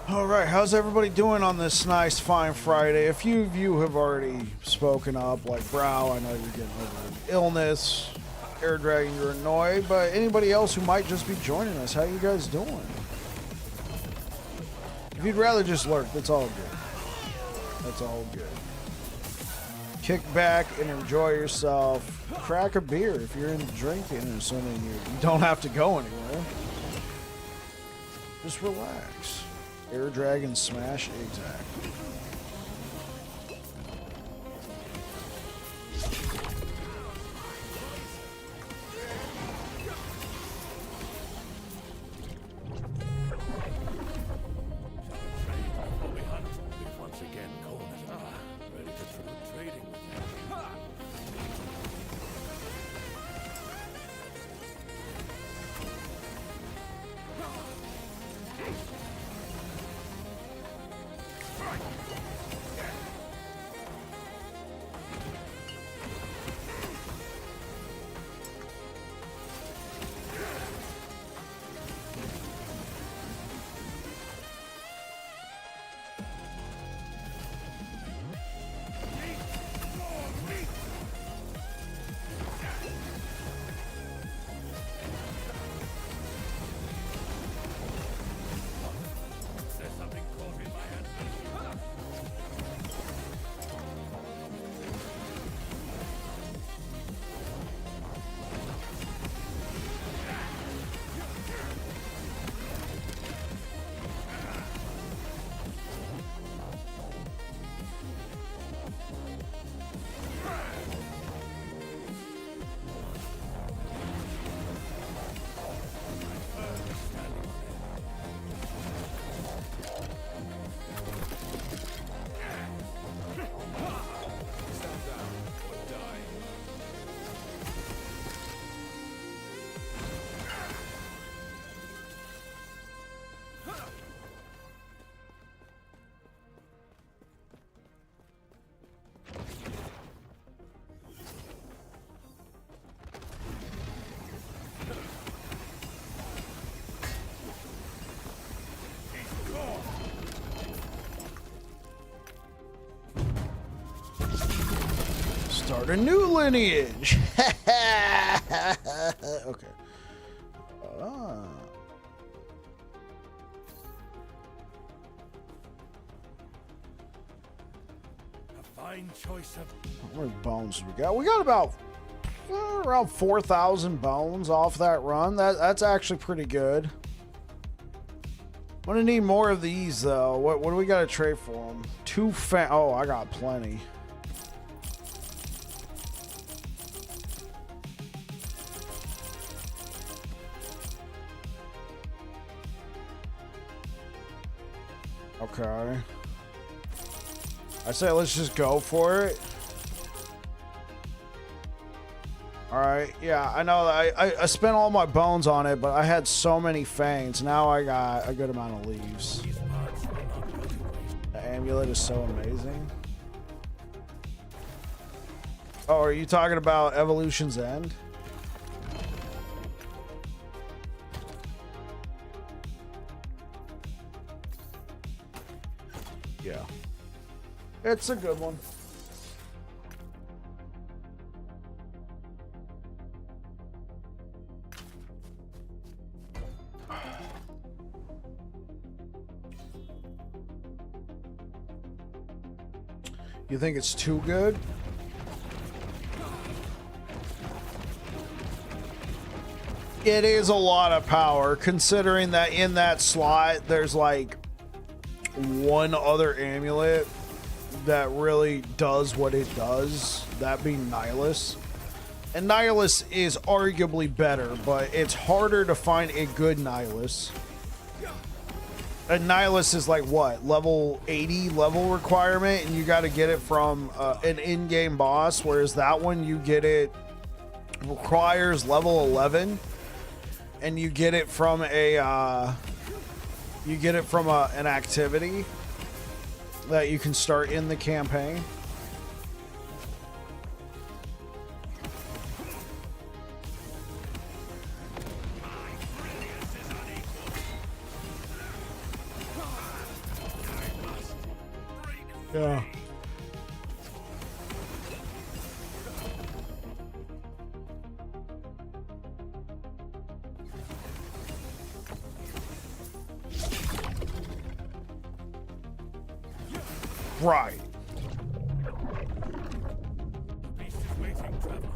All right, how's everybody doing on this nice, fine Friday? A few of you have already spoken up, like Brow. I know you're getting over an illness. Air Dragon, you're annoyed. But anybody else who might just be joining us, how you guys doing? If you'd rather just lurk, that's all good. That's all good. Kick back and enjoy yourself. Crack a beer if you're into drinking, assuming you don't have to go anywhere. Just relax. Air Dragon Smash, exactly. Start a new lineage. Okay. A fine choice of. How many bones do we got? We got about around 4,000 bones off that run. That's actually pretty good. I'm gonna need more of these though. What do we gotta trade for them? Oh, I got plenty. Okay. I say let's just go for it. Alright, yeah, I know that I spent all my bones on it, but I had so many fangs. Now I got a good amount of leaves. The amulet is so amazing. Oh, are you talking about Evolution's End? Yeah. It's a good one. You think it's too good? It is a lot of power, considering that in that slot there's like one other amulet that really does what it does, that being Nihilus. And Nihilus is arguably better, but it's harder to find a good Nihilus. And Nihilus is like what, level 80 level requirement, and you got to get it from an in-game boss, whereas that one you get it requires level 11, and you get it from a an activity that you can start in the campaign. Yeah. Right. The beast is waiting, traveler.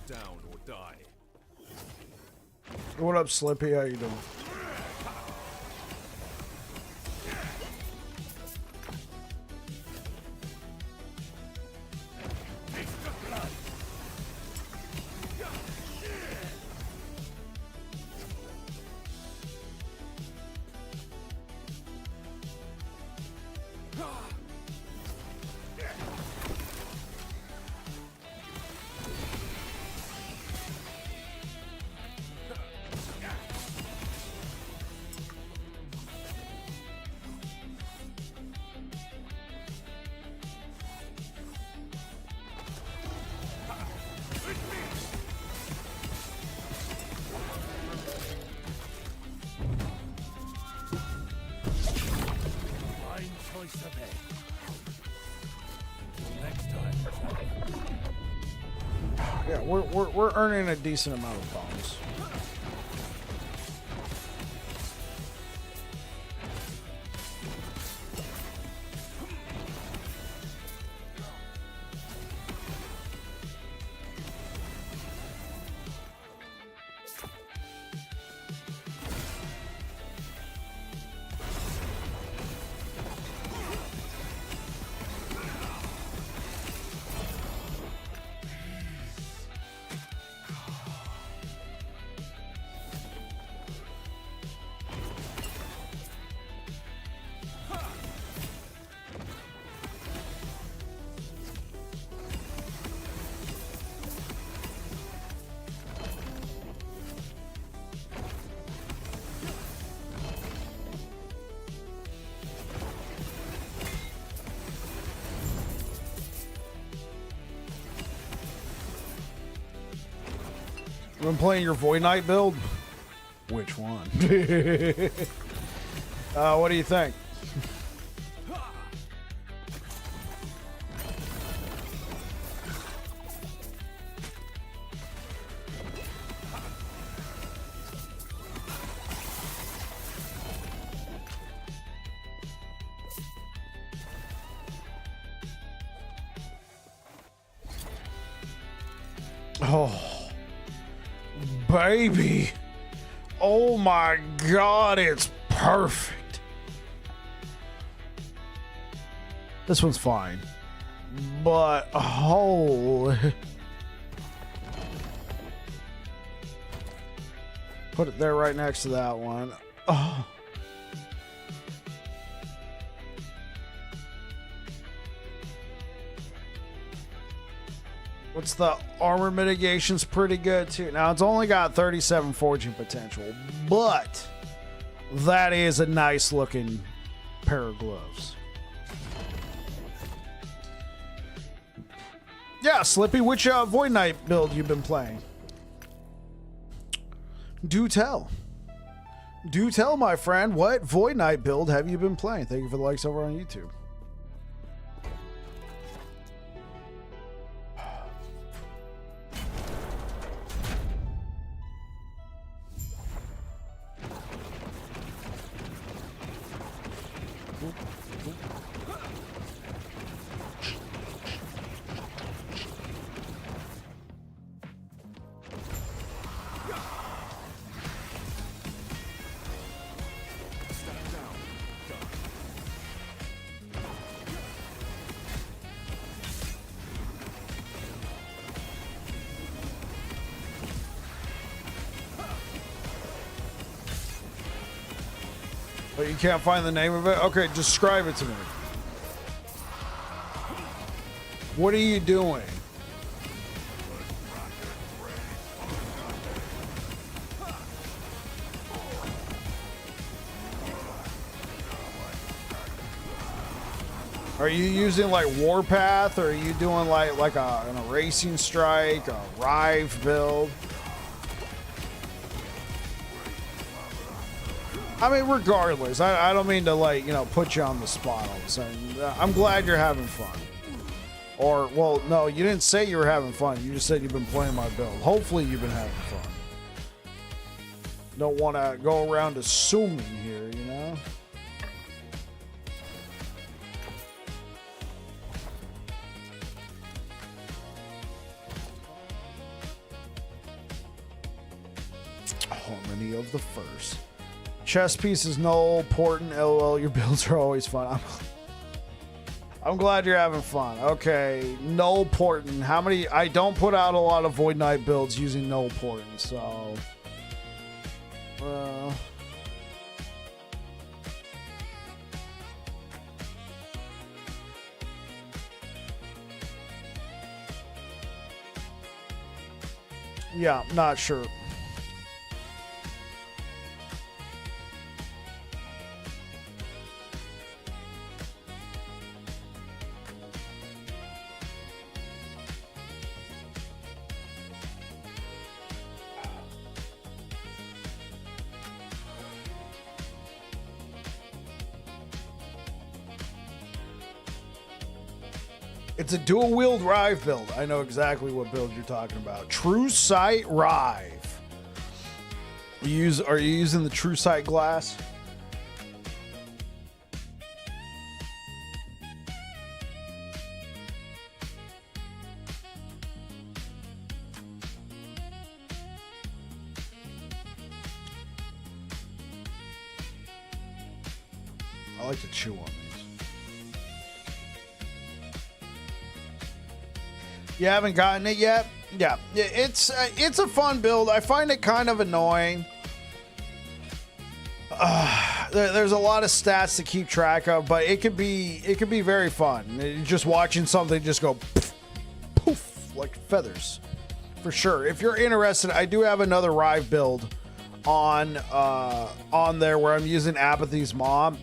Down or die. What up, Slippy? How you doing? Yeah, we're earning a decent amount of bones. Been playing your Void Knight build? Which one? What do you think? Oh, baby. Oh my God, it's perfect. This one's fine. But, holy. Put it there right next to that one. Oh. What's the armor mitigation's pretty good too. Now it's only got 37 forging potential, but that is a nice looking pair of gloves. Yeah, Slippy, which Void Knight build you've been playing? Do tell. Do tell, my friend. What Void Knight build have you been playing? Thank you for the likes over on YouTube. But you can't find the name of it? Okay, describe it to me. What are you doing? Are you using like Warpath, or are you doing like an erasing strike, a Rive build? I mean, regardless, I don't mean to, like, you know, put you on the spot all of a sudden. I'm glad you're having fun. Or, well, no, you didn't say you were having fun. You just said you've been playing my build. Hopefully you've been having fun. Don't want to go around assuming here, you know? Harmony of the First. Chess pieces, no important. LOL, your builds are always fun. I'm glad you're having fun. Okay, no important. How many? I don't put out a lot of Void Knight builds using no important, so. Yeah, not sure. It's a dual-wield Rive build. I know exactly what build you're talking about. True Sight Rive. Are you using the True Sight glass? I like to chew on these. You haven't gotten it yet? Yeah, it's a fun build. I find it kind of annoying. There's a lot of stats to keep track of, but it could be very fun. Just watching something just go poof, poof like feathers, for sure. If you're interested, I do have another Rive build on there where I'm using Apathy's Mom.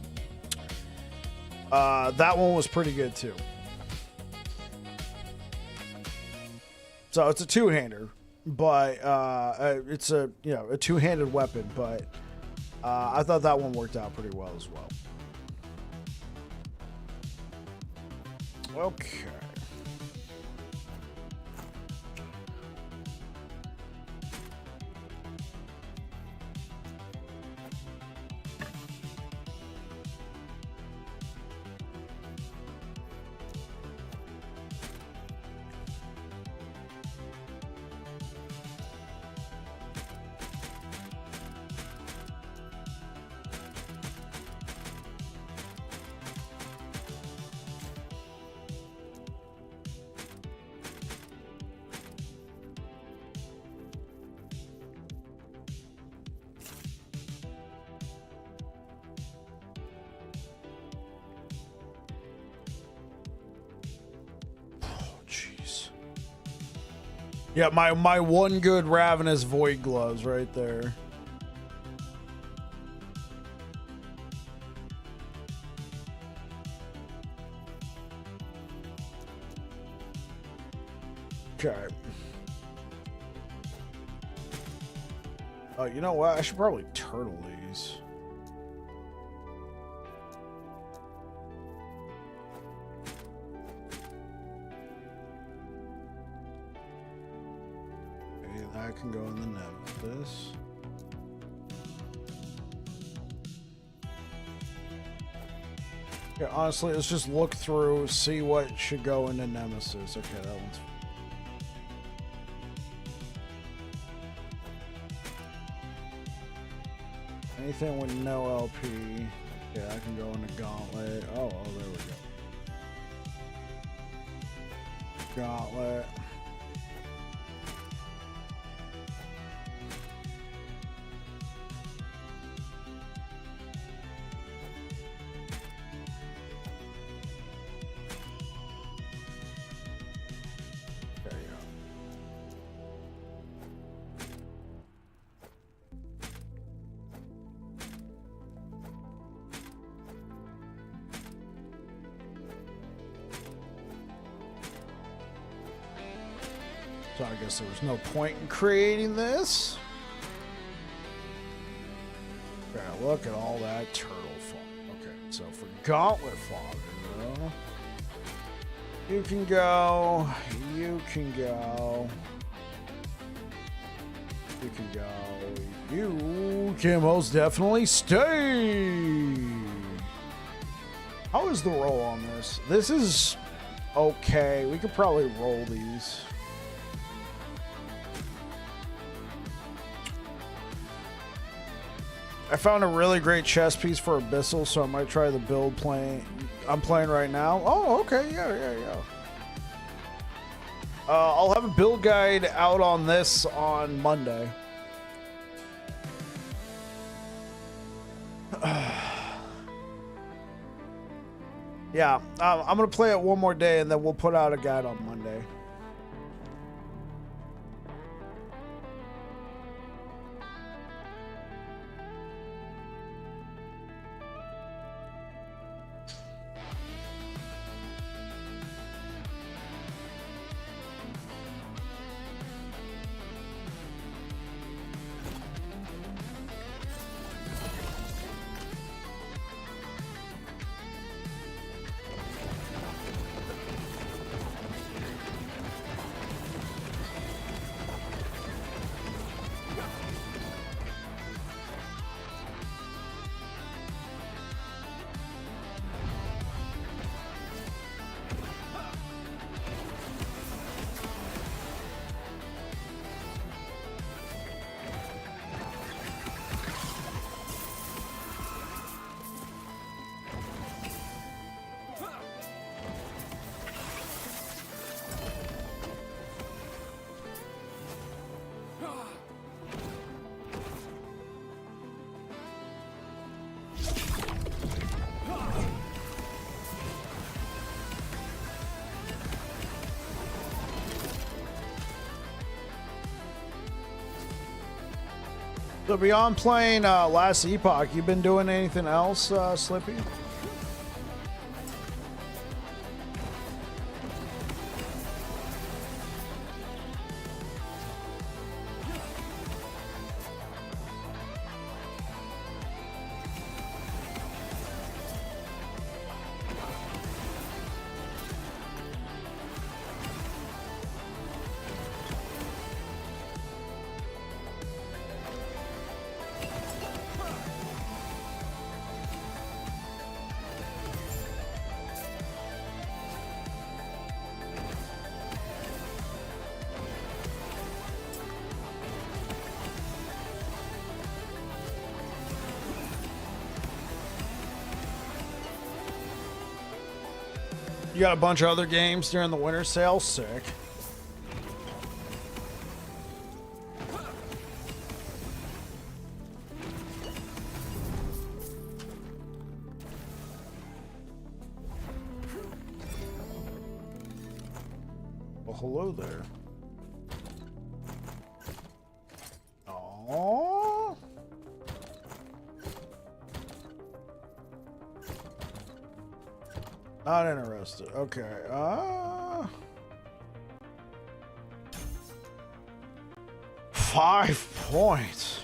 That one was pretty good too. So it's a two-hander. but it's a a two-handed weapon. But I thought that one worked out pretty well as well. Okay. Yeah, my one good Ravenous Void Gloves right there. Okay. Oh, you know what? I should probably turtle these. That can go in the Nemesis. Yeah, honestly, let's just look through, see what should go into Nemesis. Okay, that one's. Anything with no LP. Yeah, I can go into Gauntlet. Oh, there we go. Gauntlet. So I guess there was no point in creating this. Okay, look at all that turtle fun. Okay, so for Gauntlet Fodder, you can go, you can go, you can go, you can most definitely stay. How is the roll on this? This is okay. We could probably roll these. I found a really great chess piece for Abyssal, so I might try the build I'm playing right now. Oh, okay, yeah. I'll have a build guide out on this on Monday. Yeah, I'm gonna play it one more day, and then we'll put out a guide on Monday. So beyond playing last Epoch, you been doing anything else, Slippy? You got a bunch of other games during the winter sale. Sick. Well, hello there. Aww. Not interested. Okay. 5 points.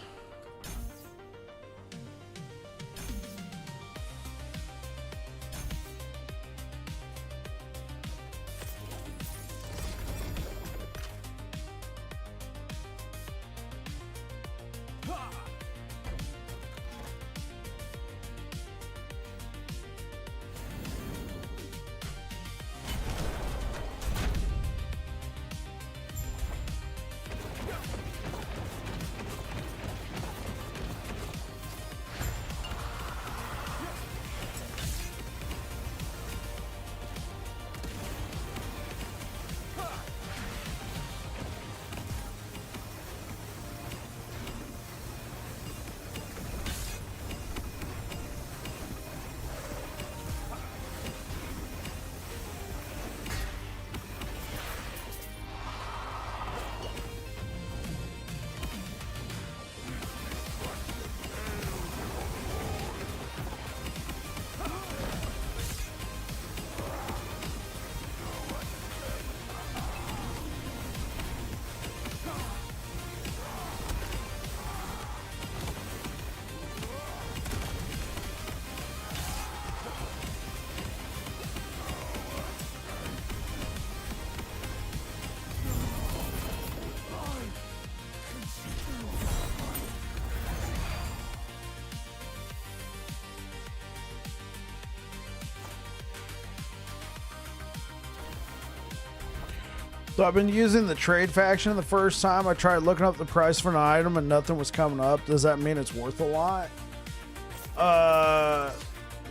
So I've been using the trade faction the first time. I tried looking up the price for an item and nothing was coming up. Does that mean it's worth a lot?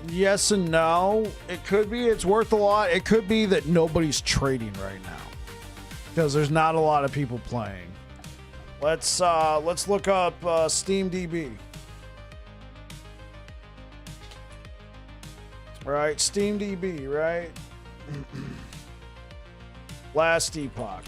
Yes and no. It could be it's worth a lot. It could be that nobody's trading right now because there's not a lot of people playing. Let's look up SteamDB. Right, SteamDB, right? Last Epoch.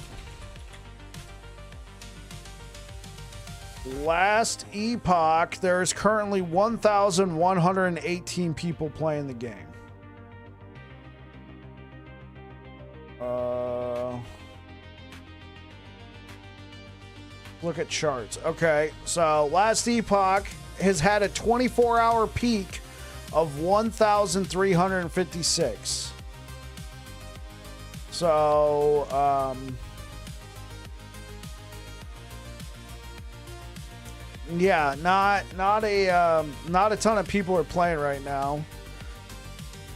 Last Epoch, there's currently 1,118 people playing the game. Look at charts. Okay, so Last Epoch has had a 24-hour peak of 1,356. So, yeah, not a ton of people are playing right now,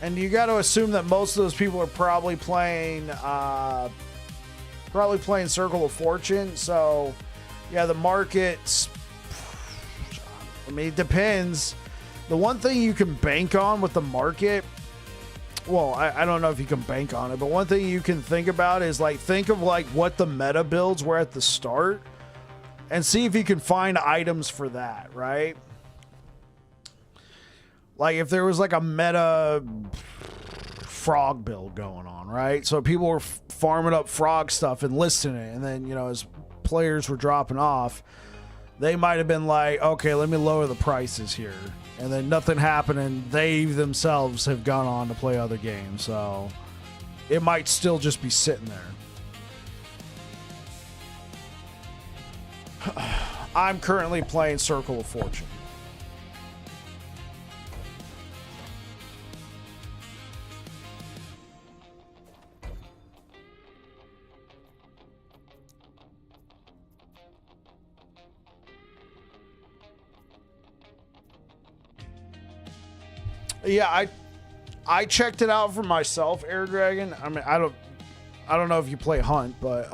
and you got to assume that most of those people are probably playing Circle of Fortune. So, yeah, the market's. I mean, it depends. The one thing you can bank on with the market. Well, I don't know if you can bank on it, but one thing you can think about is think of what the meta builds were at the start and see if you can find items for that, right? Like if there was a meta frog build going on, right? So people were farming up frog stuff and listing it, and then, as players were dropping off, they might have been like, okay, let me lower the prices here. And then nothing happened, and they themselves have gone on to play other games. So it might still just be sitting there. I'm currently playing Circle of Fortune. Yeah, I checked it out for myself, Air Dragon. I mean, I don't know if you play Hunt, but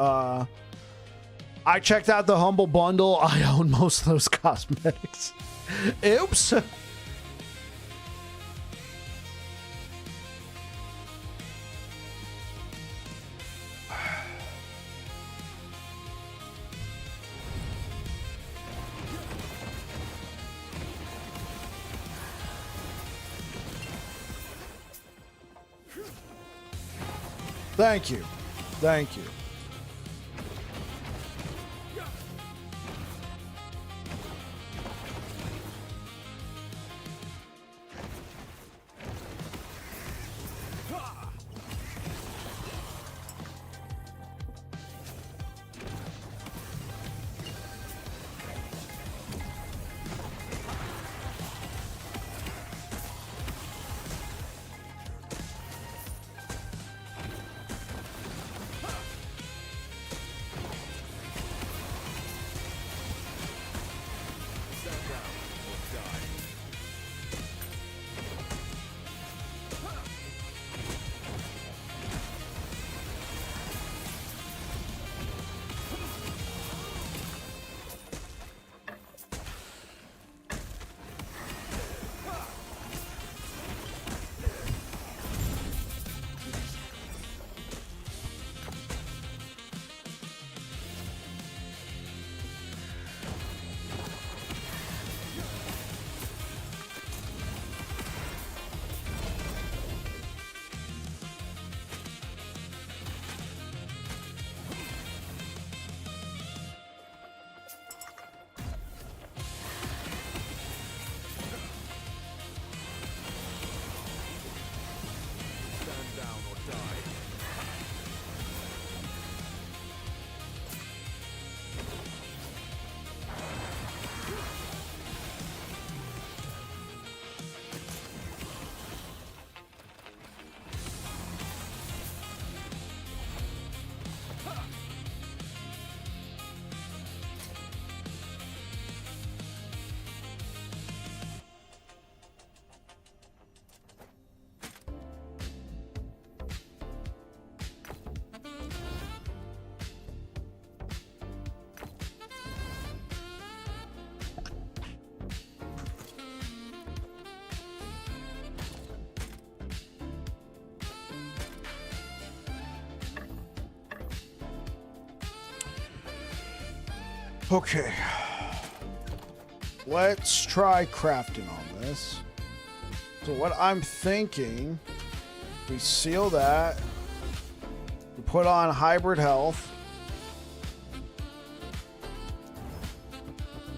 I checked out the Humble Bundle. I own most of those cosmetics. Oops. Thank you. Thank you. Okay. Let's try crafting on this. So what I'm thinking, we seal that. We put on hybrid health.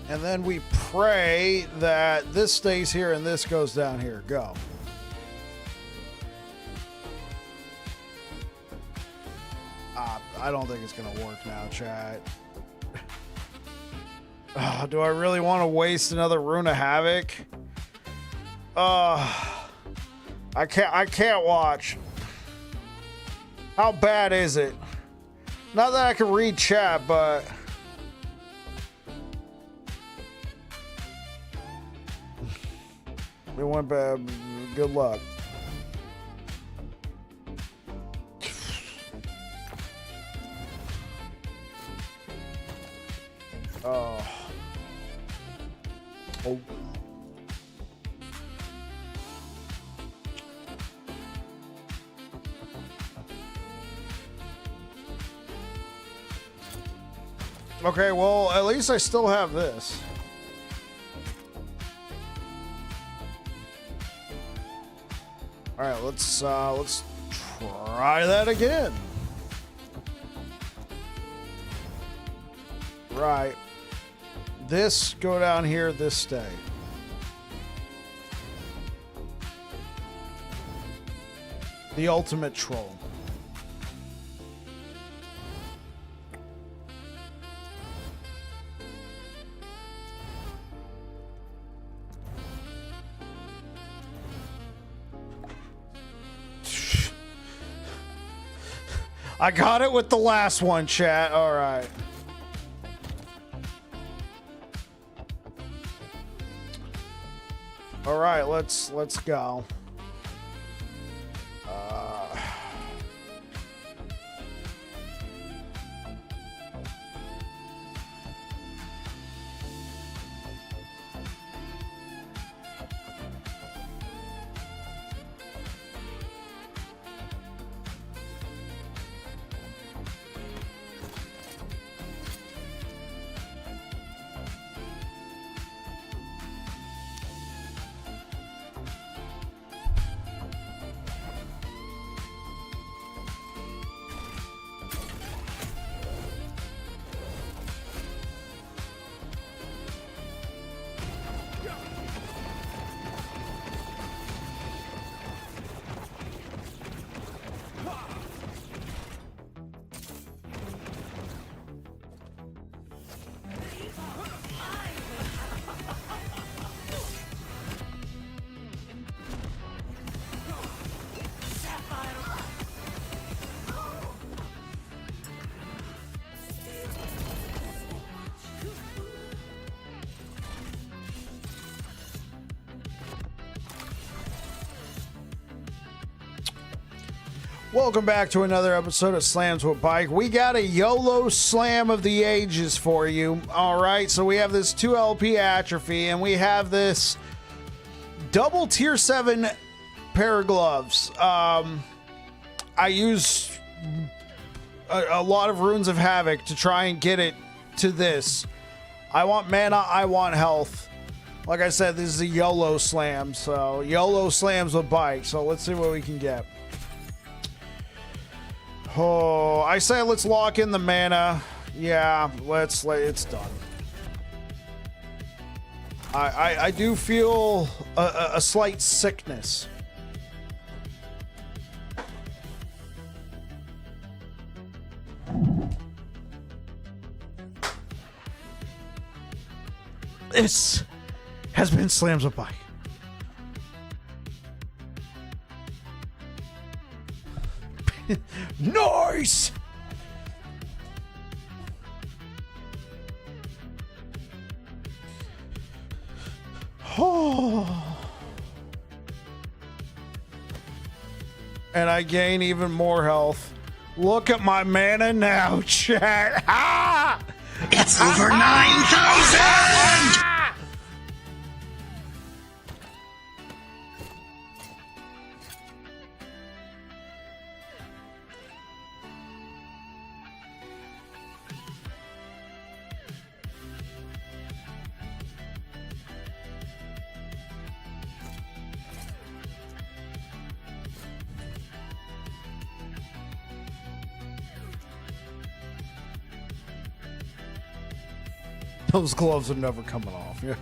And then we pray that this stays here and this goes down here. Go. I don't think it's going to work now, chat. Do I really want to waste another Rune of Havoc? I can't watch. How bad is it? Not that I can read chat, but it went bad. Good luck. Oh. Okay, well, at least I still have this. All right, let's try that again. Right. This go down here, this stay. The ultimate troll. I got it with the last one, chat. All right. All right, let's go. Welcome back to another episode of Slams with Bike. We got a YOLO Slam of the Ages for you. All right, so we have this 2 LP Atrophy, and we have this double tier 7 pair of gloves. I use a lot of Runes of Havoc to try and get it to this. I want mana, I want health. Like I said, this is a YOLO Slam, so YOLO Slams with Bike. So let's see what we can get. Oh, I say let's lock in the mana. Yeah, it's done. I do feel a slight sickness. This has been Slams with Bike. Nice! Oh. And I gain even more health. Look at my mana now, chat. Ah! It's over 9,000! Those gloves are never coming off. Yeah.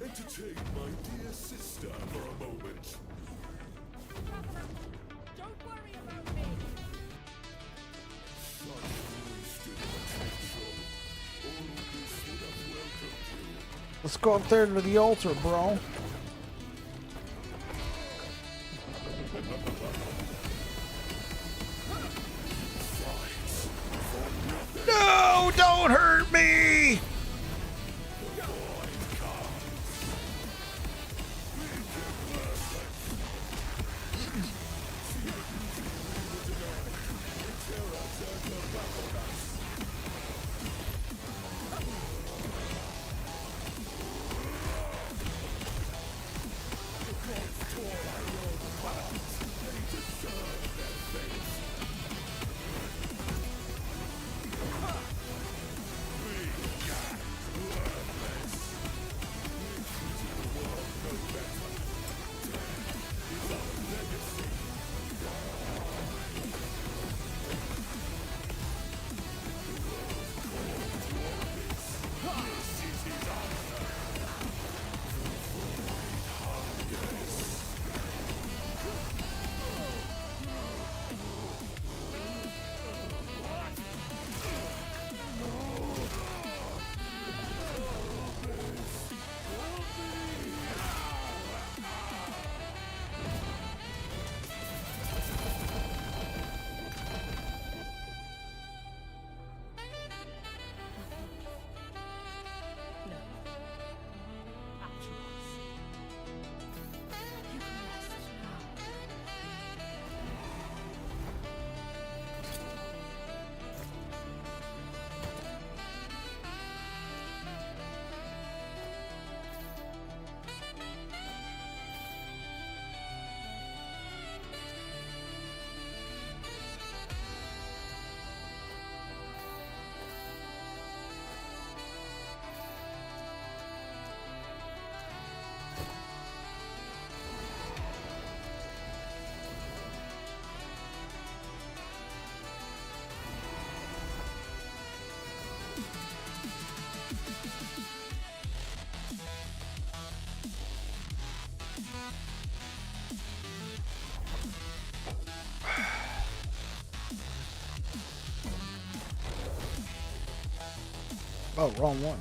Entertain my dear sister for a moment. Don't worry about me. Such wasted potential. All of this would have welcomed you. Let's go up there to the altar, bro. No, don't hurt me! Oh, wrong one.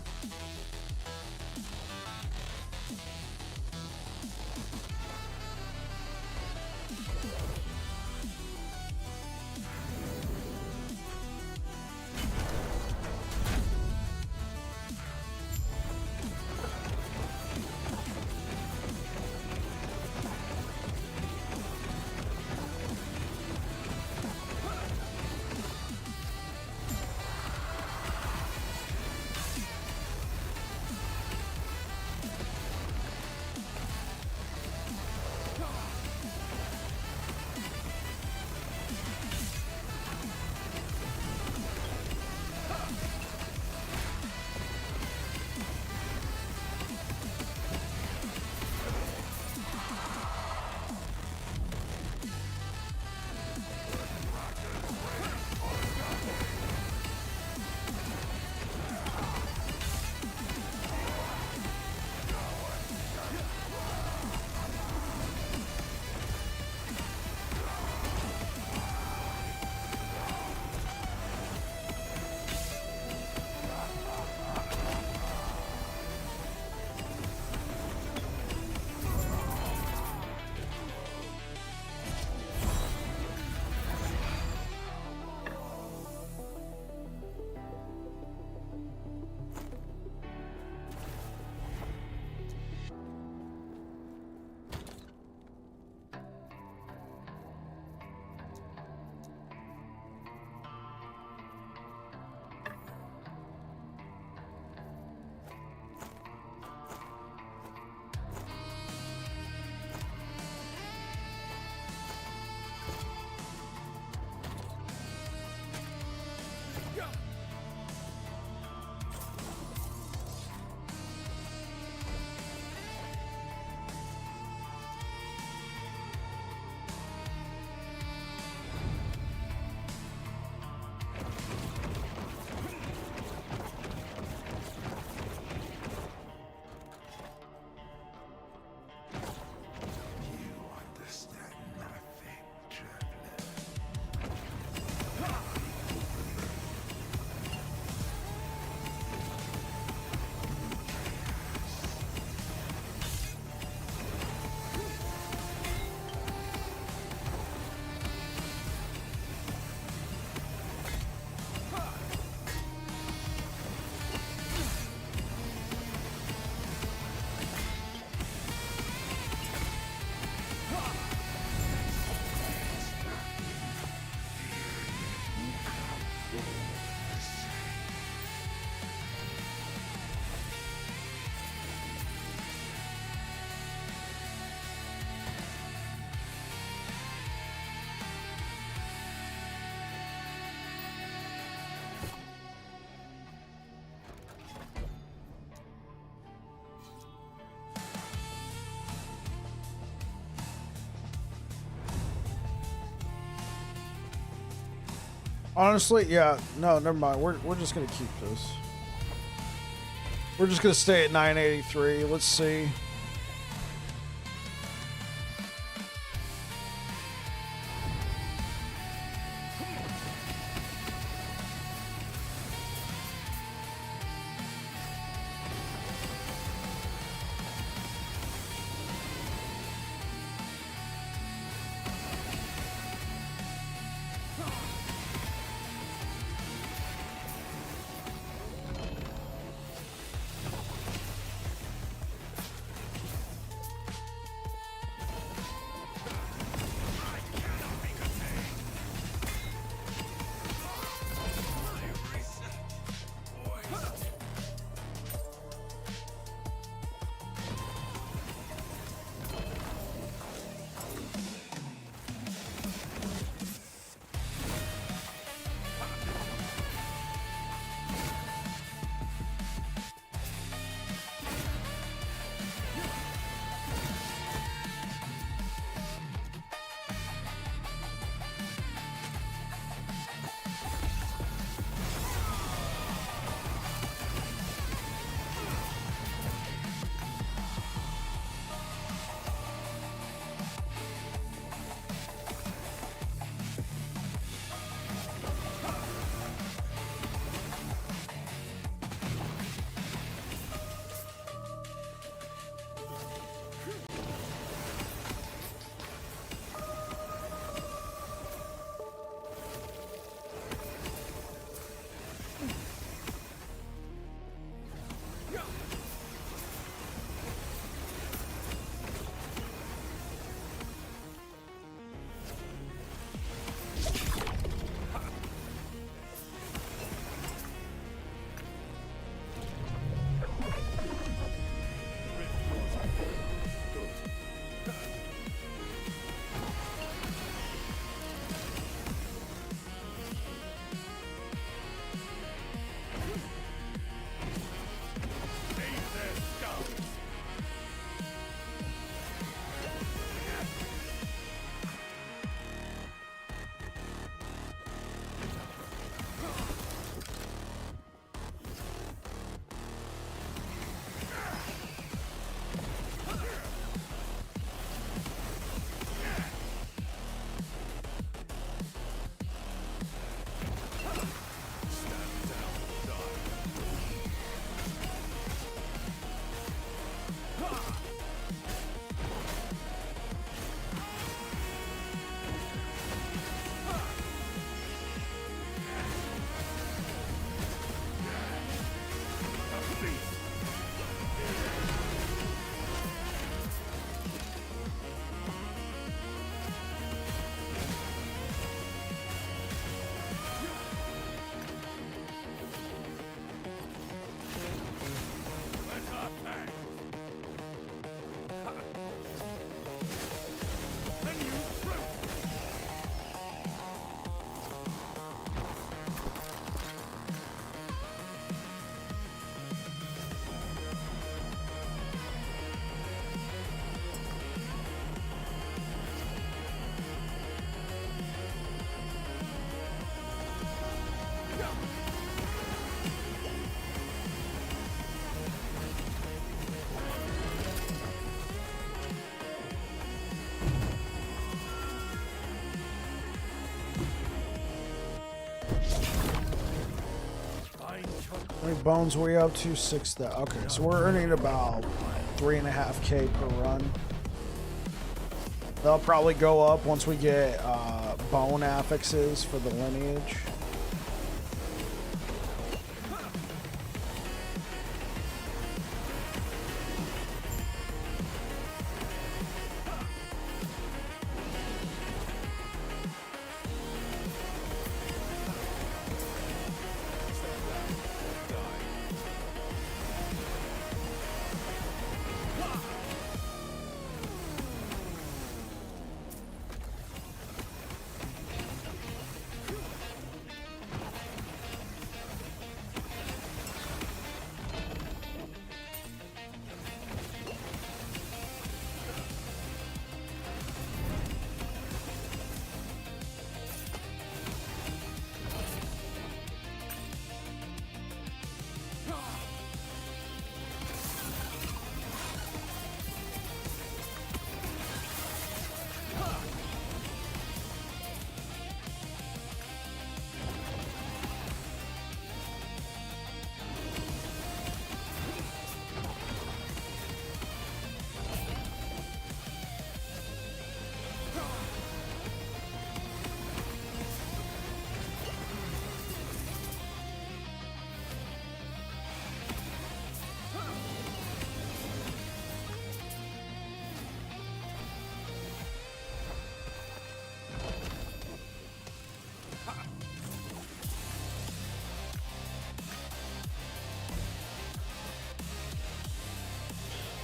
Honestly, yeah. No, never mind. We're just gonna keep this. We're just gonna stay at 983. Let's see. How many bones were we up to? 6,000. Okay, so we're earning about 3.5K per run. They'll probably go up once we get bone affixes for the lineage.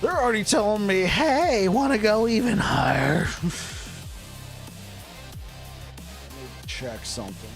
They're already telling me, hey, want to go even higher? Let me check something.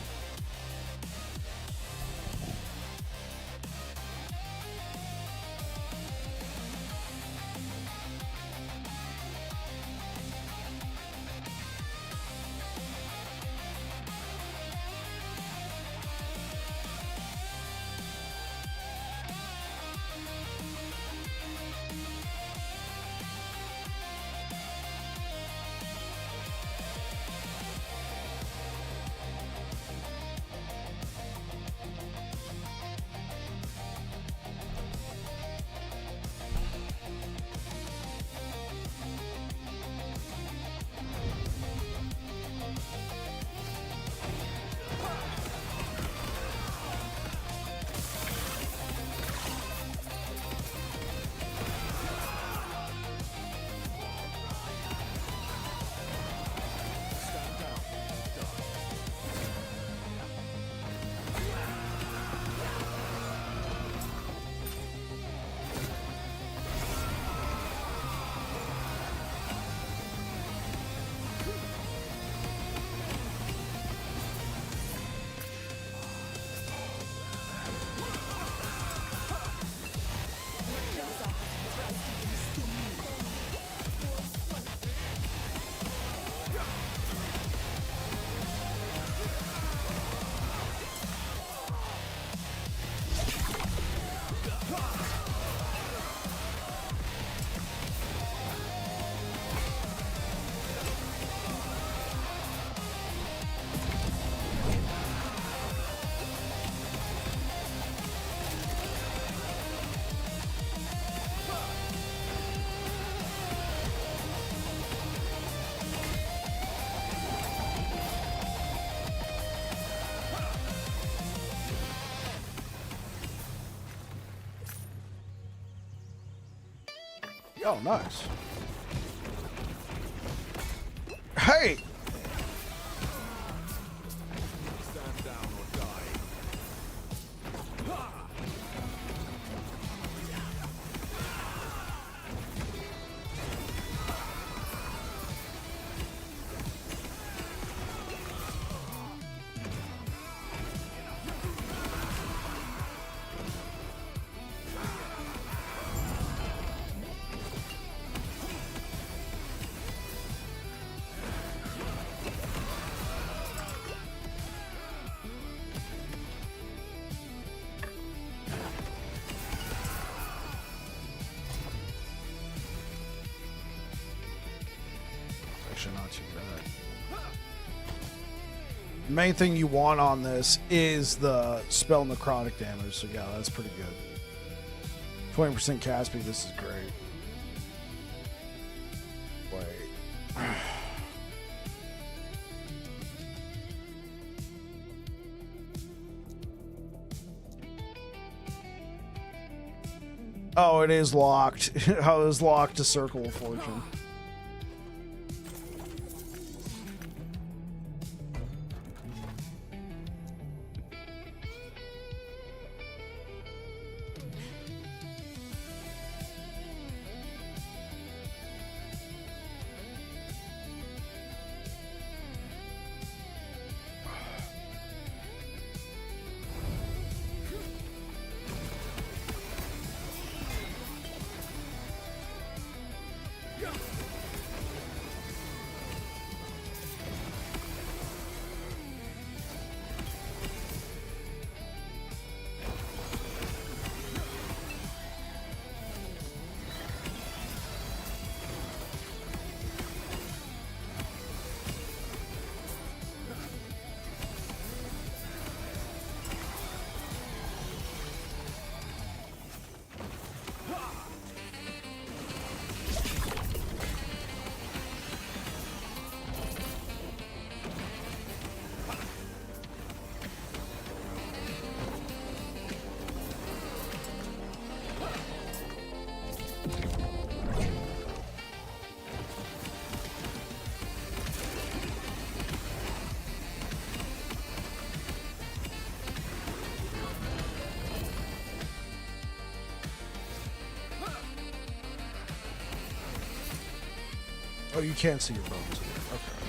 Oh, nice. Hey! Stand down or die. Main thing you want on this is the spell necrotic damage. So yeah, that's pretty good. 20% cast speed. This is great. Wait. Oh, it is locked. I was locked to Circle of Fortune. Oh, you can't see your bones here. Okay.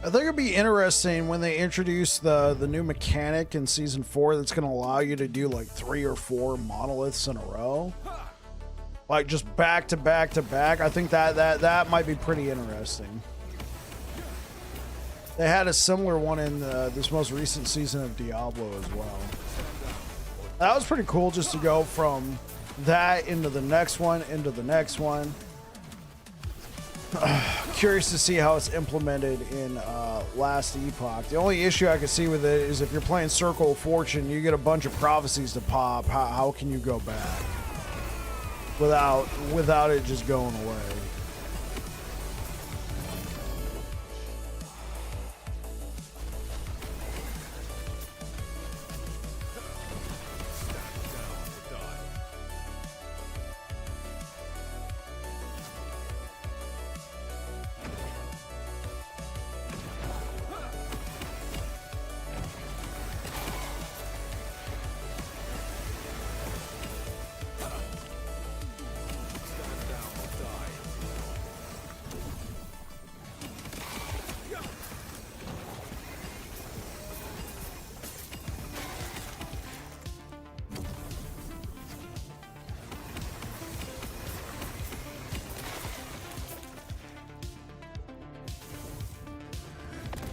I think it'd be interesting when they introduce the new mechanic in season 4 that's going to allow you to do like 3 or 4 monoliths in a row, like just back to back to back. I think that might be pretty interesting. They had a similar one in this most recent season of Diablo as well. That was pretty cool, just to go from that into the next one, into the next one. Curious to see how it's implemented in last Epoch. The only issue I can see with it is if you're playing Circle of Fortune, you get a bunch of prophecies to pop. How can you go back without it just going away?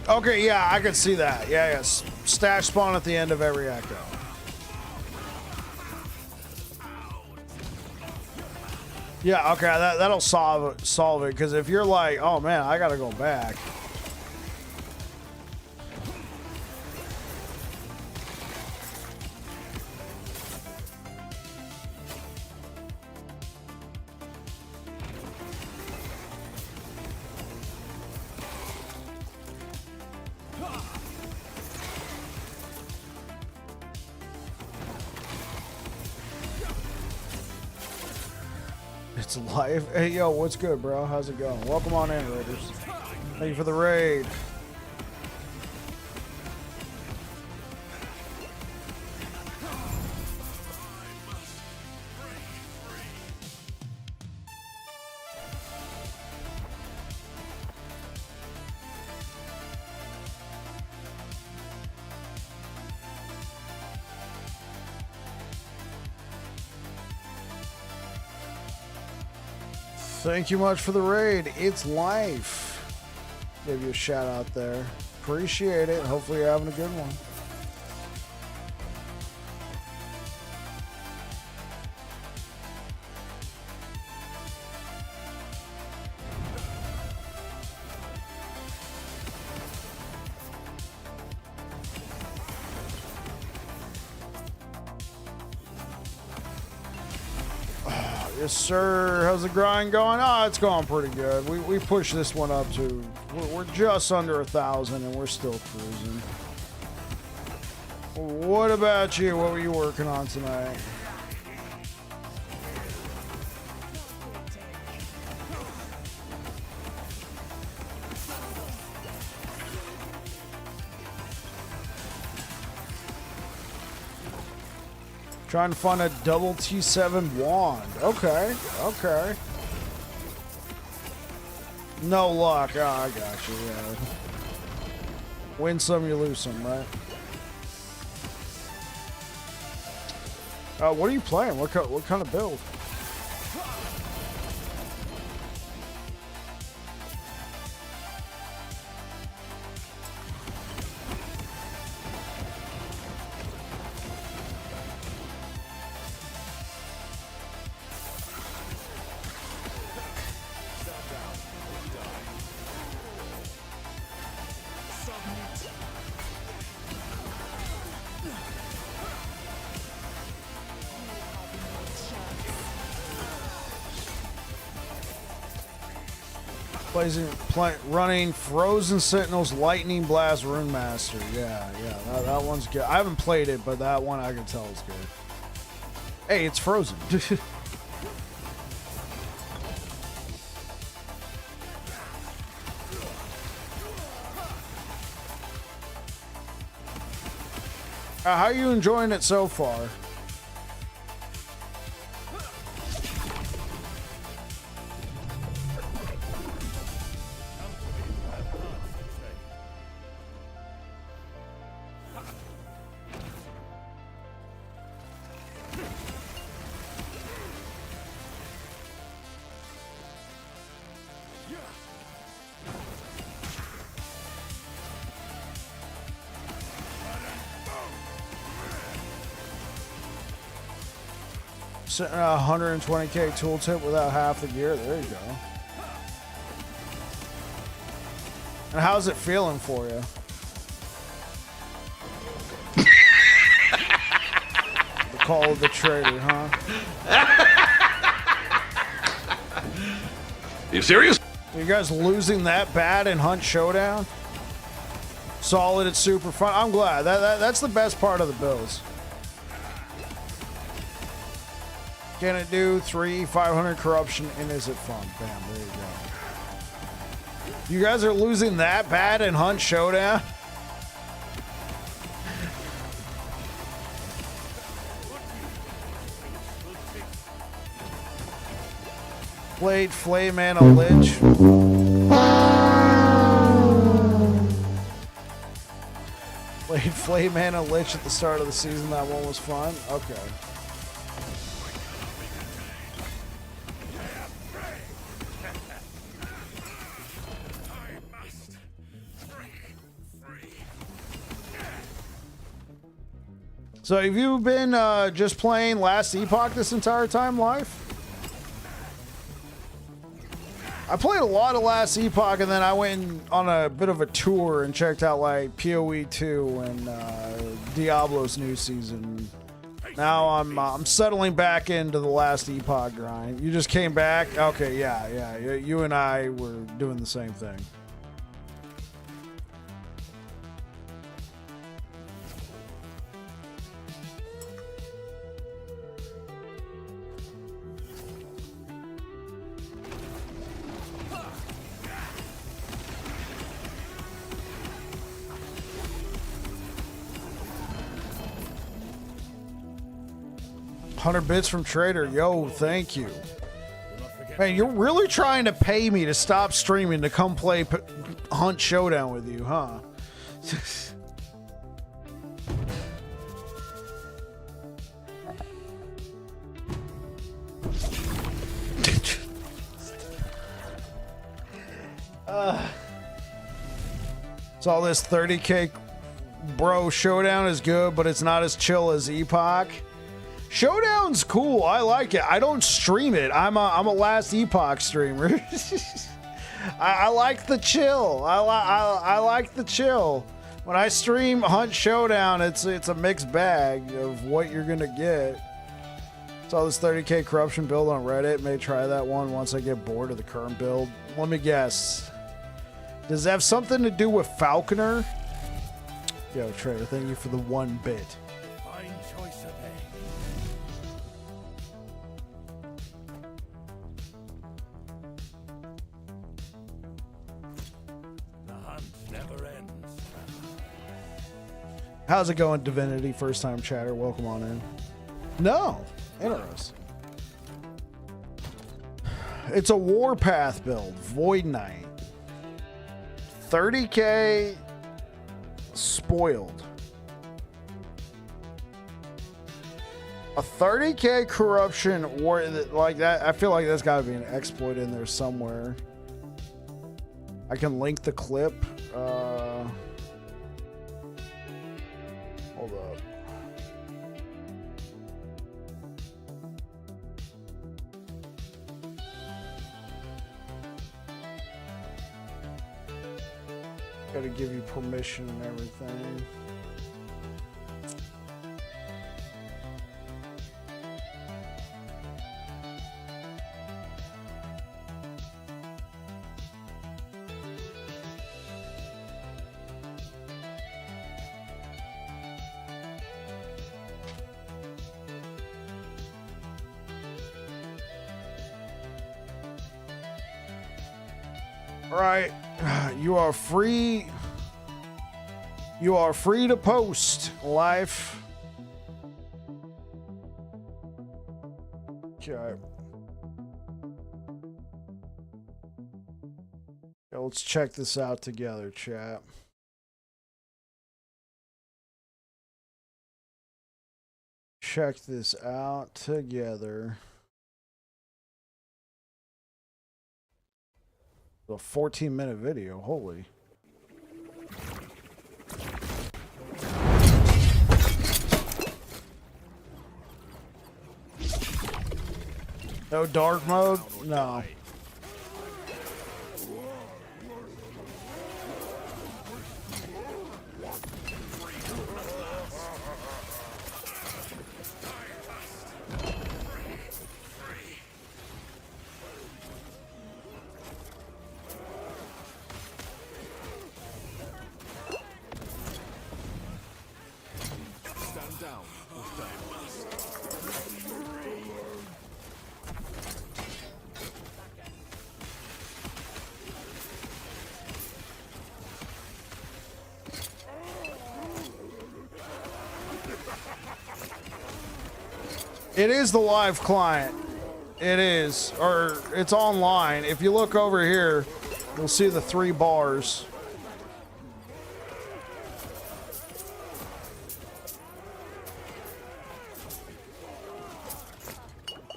Okay, yeah, I could see that. Yeah. Stash spawn at the end of every echo. Yeah, okay, that'll solve it. Because if you're like, oh man, I gotta go back. It's live. Hey, yo, what's good, bro? How's it going? Welcome on in, Raiders. Thank you for the raid. Thank you much for the raid. It's life. Give you a shout out there. Appreciate it. Hopefully you're having a good one. Yes, sir. How's the grind going? Oh, it's going pretty good. We pushed this one up to, we're just under 1,000 and we're still cruising. What about you? What were you working on tonight? Trying to find a double T7 wand. Okay, okay. No luck. Oh, I got you, yeah. Win some, you lose some, right? What are you playing? What kind of build? Running Frozen Sentinels Lightning Blast Rune Master. Yeah, that one's good. I haven't played it, but that one I can tell is good. Hey, it's Frozen. How are you enjoying it so far? Sitting at 120k tooltip without half the gear. There you go. And how's it feeling for you? The call of the trader, huh? You serious? You guys losing that bad in Hunt Showdown? Solid, it's super fun. I'm glad. That's the best part of the builds. Can it do 500 corruption, and is it fun? Bam, there you go. You guys are losing that bad in Hunt Showdown? Played Flame and a Lich. Played Flame and a Lich at the start of the season. That one was fun. Okay. So have you been just playing Last Epoch this entire time live? I played a lot of Last Epoch, and then I went on a bit of a tour and checked out like PoE 2 and Diablo's new season. Now I'm settling back into the Last Epoch grind. You just came back? Okay, yeah. You and I were doing the same thing. $100 from Trader. Yo, thank you. Man, you're really trying to pay me to stop streaming to come play Hunt Showdown with you, huh? So this 30k bro Showdown is good, but it's not as chill as Epoch. Showdown's cool. I like it. I don't stream it. I'm a Last Epoch streamer. I like the chill. I like the chill. When I stream Hunt Showdown, it's a mixed bag of what you're gonna get. Saw this 30k corruption build on Reddit. May try that one once I get bored of the current build. Let me guess. Does it have something to do with Falconer? Yo, Trader, thank you for the 1 bit. Fine choice of egg. The hunt never ends. How's it going, Divinity? First time chatter. Welcome on in. No. Interesting. It's a Warpath build. Void Knight. 30k spoiled. A 30k corruption war like that. I feel like there's got to be an exploit in there somewhere. I can link the clip. Hold up. Got to give you permission and everything. All right, you are free. You are free to post life. Okay. Yeah, let's check this out together, chat. Check this out together. A 14-minute video, holy. No dark mode? No. Stand down or die. It is the live client. It is. Or it's online. If you look over here, you'll see the 3 bars.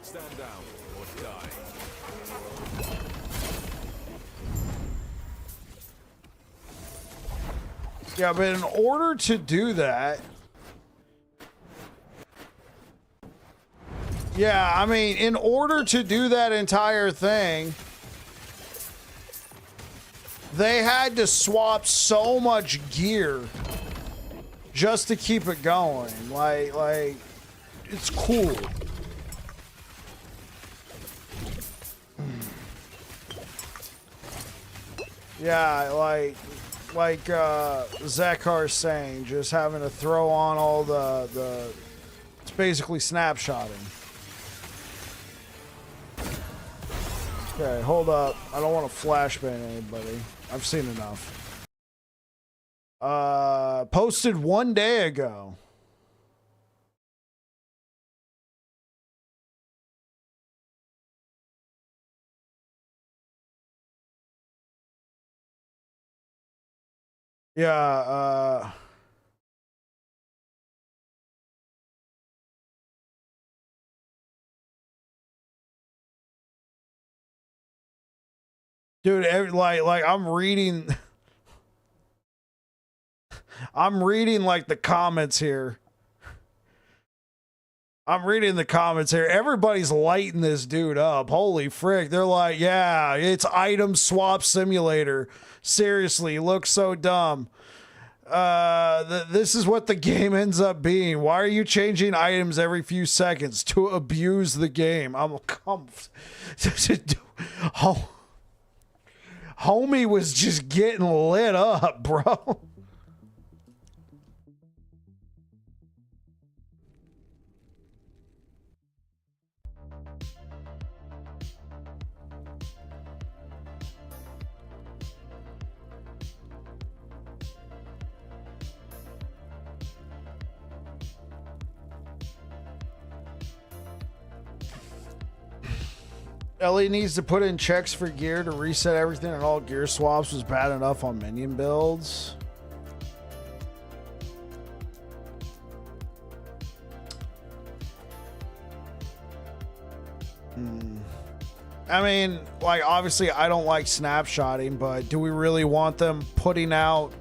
Stand down or die. Yeah, but in order to do that... Yeah, I mean, in order to do that entire thing, they had to swap so much gear just to keep it going. Like, it's cool. Yeah, like Zekar's saying, just having to throw on all the it's basically snapshotting. Okay, hold up. I don't want to flashbang anybody. I've seen enough. Posted 1 day ago. Yeah, dude, like I'm reading I'm reading like the comments here. I'm reading the comments here. Everybody's lighting this dude up. Holy frick. They're like, yeah, it's item swap simulator. Seriously, looks so dumb. This is what the game ends up being. Why are you changing items every few seconds? To abuse the game. Homie was just getting lit up, bro. Ellie needs to put in checks for gear to reset everything, and all gear swaps was bad enough on minion builds. I mean, like, obviously I don't like snapshotting, but do we really want them putting out...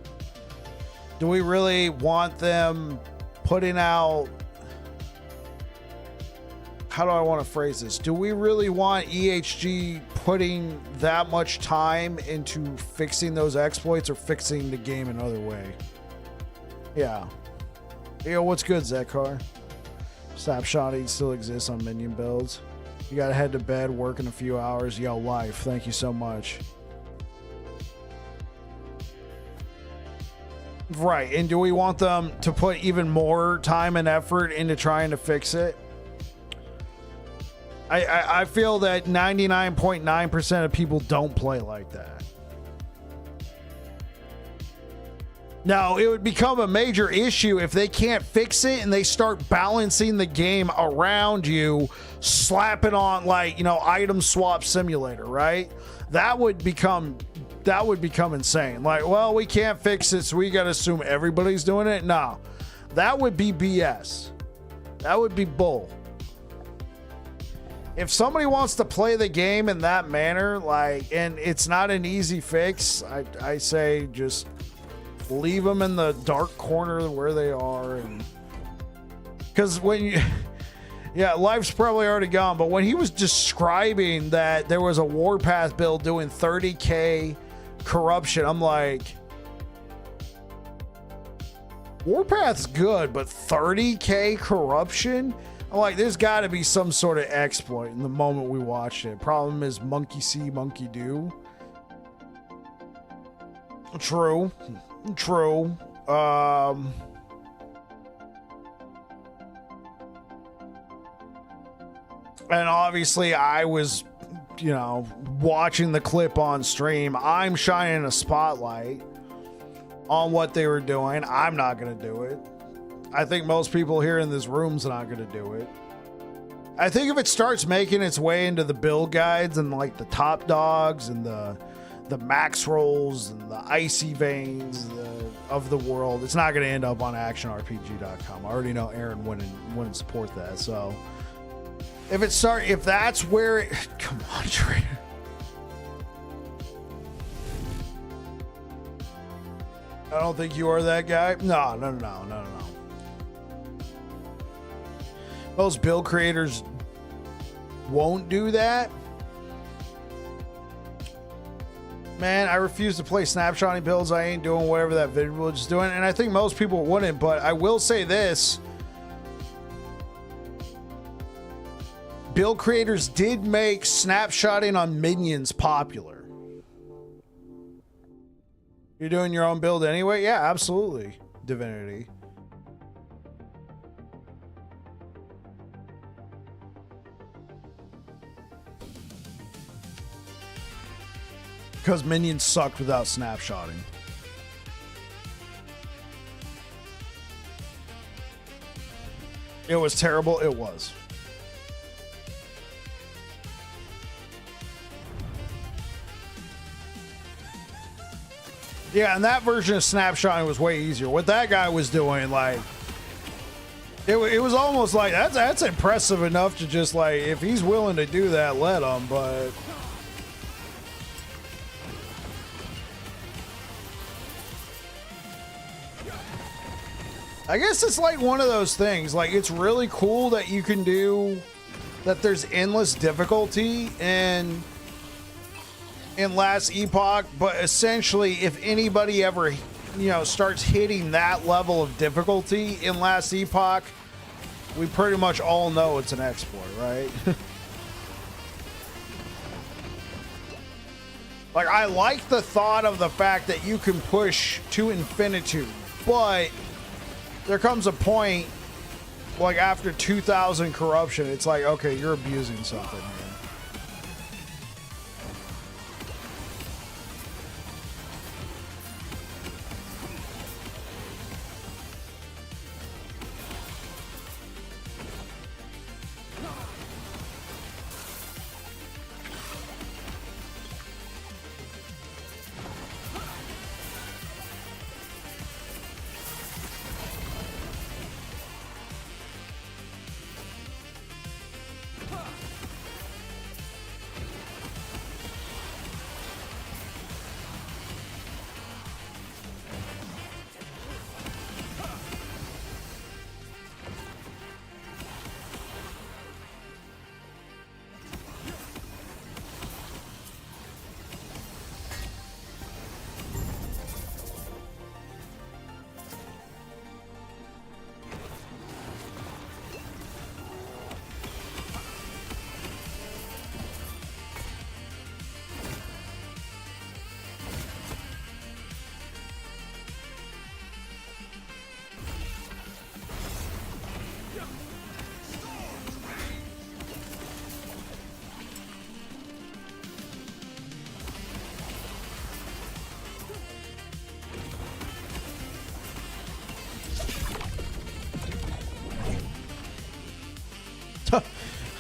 Do we really want them putting out... How do I want to phrase this? Do we really want EHG putting that much time into fixing those exploits or fixing the game another way? Yeah. Yo, what's good, Zekar? Snapshotting still exists on minion builds. You gotta head to bed, work in a few hours. Yo, life. Thank you so much. Right, and do we want them to put even more time and effort into trying to fix it? I feel that 99.9% of people don't play like that. Now, it would become a major issue if they can't fix it and they start balancing the game around you, slapping on, like, you know, item swap simulator, right? That would become insane. Like, well, we can't fix it, so we got to assume everybody's doing it. No, that would be BS. That would be bull. If somebody wants to play the game in that manner, like, and it's not an easy fix, I say just leave them in the dark corner where they are. And because when you Yeah, life's probably already gone, but when he was describing that there was a Warpath build doing 30k corruption, I'm like, Warpath's good, but 30k corruption? I'm like, there's got to be some sort of exploit in the moment we watched it. Problem is, monkey see, monkey do. True. And obviously, I was, watching the clip on stream. I'm shining a spotlight on what they were doing. I'm not going to do it. I think most people here in this room's not going to do it. I think if it starts making its way into the build guides and like the top dogs and the max rolls and the icy veins of the world, it's not going to end up on actionrpg.com. I already know Aaron wouldn't support that. So if that's where it, come on, Trey. I don't think you are that guy. No. Most build creators won't do that. Man, I refuse to play snapshotting builds. I ain't doing whatever that village is doing. And I think most people wouldn't, but I will say this. Build creators did make snapshotting on minions popular. You're doing your own build anyway? Yeah, absolutely. Divinity. Because minions sucked without snapshotting. It was terrible. It was. Yeah, and that version of snapshotting was way easier. What that guy was doing, like, it was almost like that's impressive enough to just like, if he's willing to do that, let him. But I guess it's like one of those things. Like, it's really cool that you can do that. There's endless difficulty in Last Epoch, but essentially, if anybody ever, starts hitting that level of difficulty in Last Epoch, we pretty much all know it's an exploit, right? Like, I like the thought of the fact that you can push to infinitude, but there comes a point, like after 2,000 corruption, it's like, okay, you're abusing something here.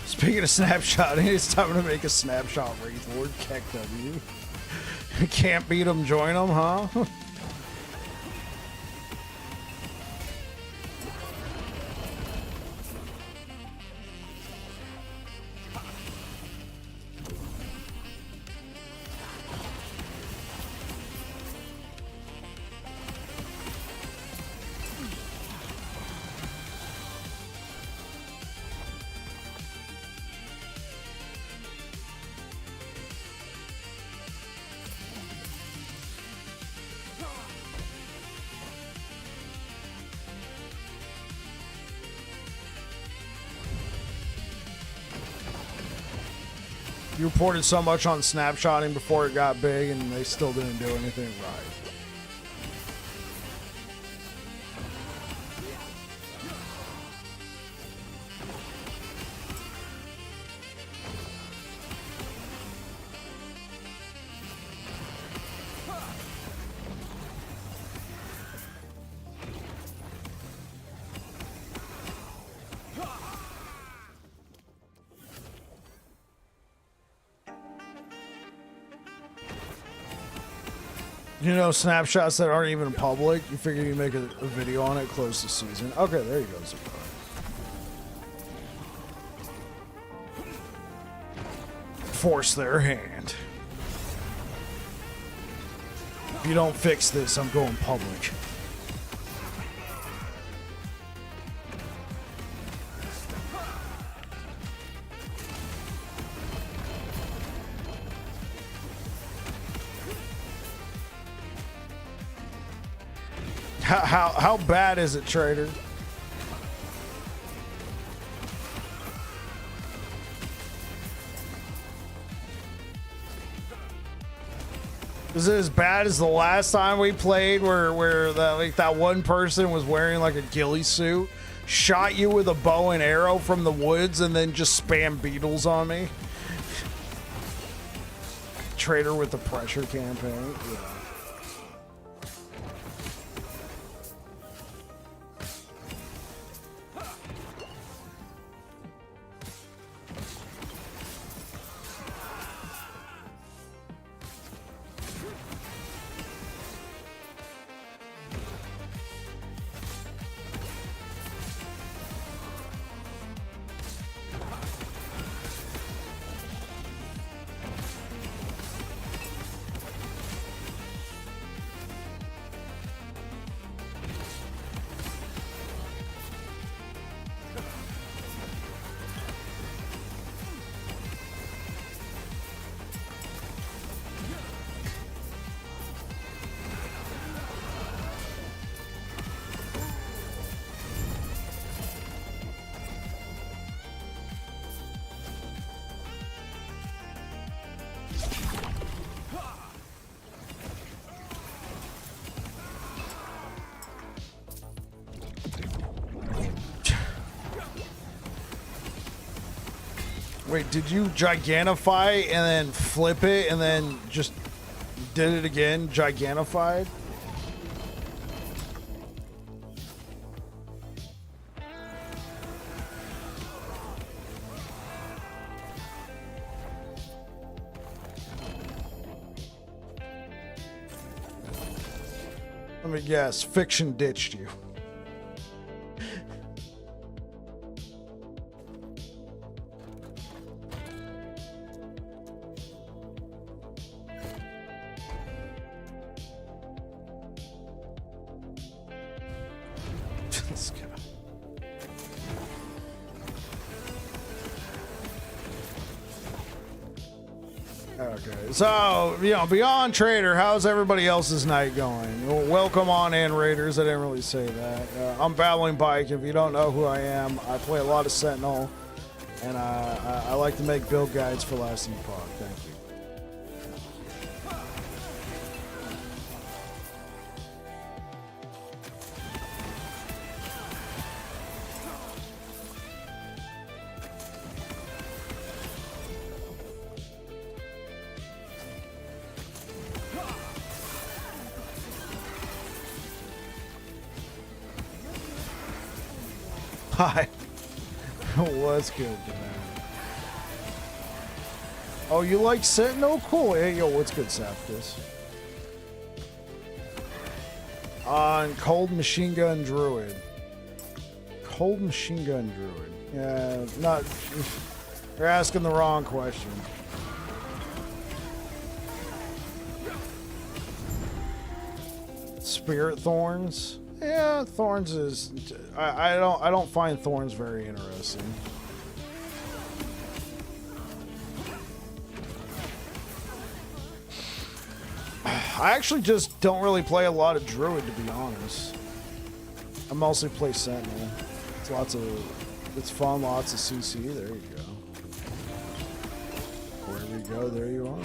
Speaking of snapshotting, it's time to make a snapshot Wraith Lord. Keck W. Can't beat them, join them, huh? You reported so much on snapshotting before it got big, and they still didn't do anything right. You know, snapshots that aren't even public, you figure you make a video on it, close the season. Okay, there you go. Force their hand. If you don't fix this, I'm going public. How bad is it, Trader? Is it as bad as the last time we played where that one person was wearing like a ghillie suit, shot you with a bow and arrow from the woods, and then just spam beetles on me? Trader with the pressure campaign. Yeah. Wait, did you gigantify and then flip it and then just did it again, gigantified? Let me guess, fiction ditched you. Let's go. Okay, so, you know, beyond Trader, how's everybody else's night going? Well, welcome on in, Raiders. I didn't really say that. I'm Battling Bike. If you don't know who I am, I play a lot of Sentinel, and I like to make build guides for Last Epoch. Thank you. Hi. What's good, man? Oh, you like Sentinel? Cool. Hey, yo, what's good, Saptis? On Cold Machine Gun Druid. Cold Machine Gun Druid. Yeah, not... You're asking the wrong question. Spirit Thorns? Yeah, Thorns is... I don't find Thorns very interesting. I actually just don't really play a lot of Druid, to be honest. I mostly play Sentinel. It's fun, lots of CC. There you go. There you go. There you are.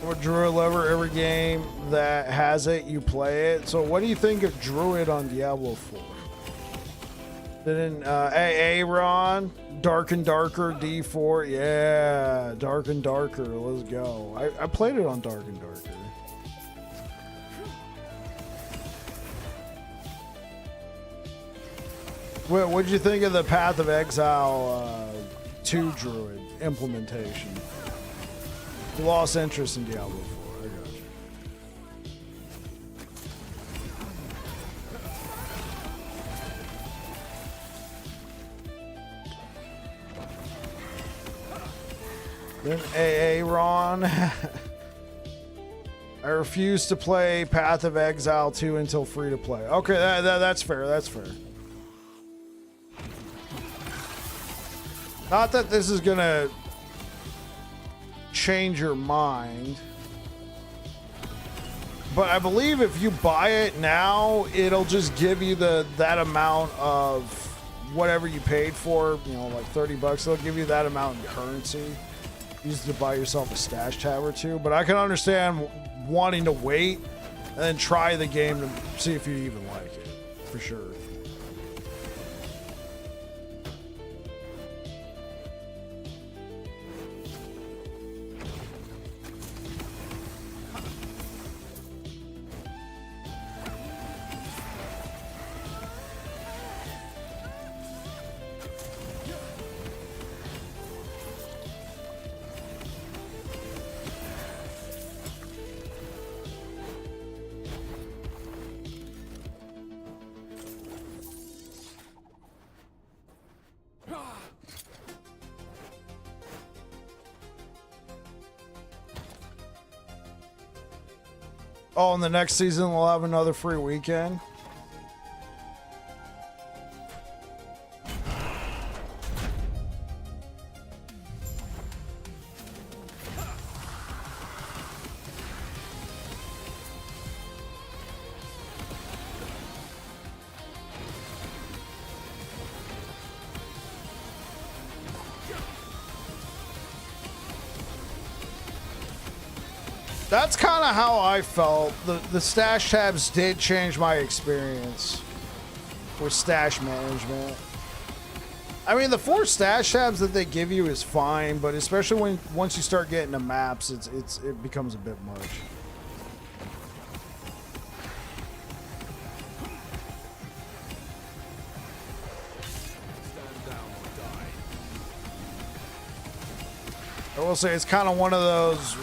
Or Druid lover, every game that has it, you play it. So what do you think of Druid on Diablo 4? Then Aaron, Dark and Darker, D4. Yeah, Dark and Darker. Let's go. I played it on Dark and Darker. What did you think of the Path of Exile 2 Druid implementation? You lost interest in Diablo 4. I got you. Then Aaron. I refuse to play Path of Exile 2 until free to play. Okay, that's fair. That's fair. Not that this is gonna change your mind, but I believe if you buy it now, it'll just give you that amount of whatever you paid for. You know, like $30. They'll give you that amount in currency. Use it to buy yourself a stash tab or two. But I can understand wanting to wait and then try the game to see if you even like it, for sure. Oh, and the next season we'll have another free weekend. That's kind of how I felt. The stash tabs did change my experience with stash management. I mean, the 4 stash tabs that they give you is fine, but especially once you start getting to maps, it becomes a bit much. I will say it's kind of one of those.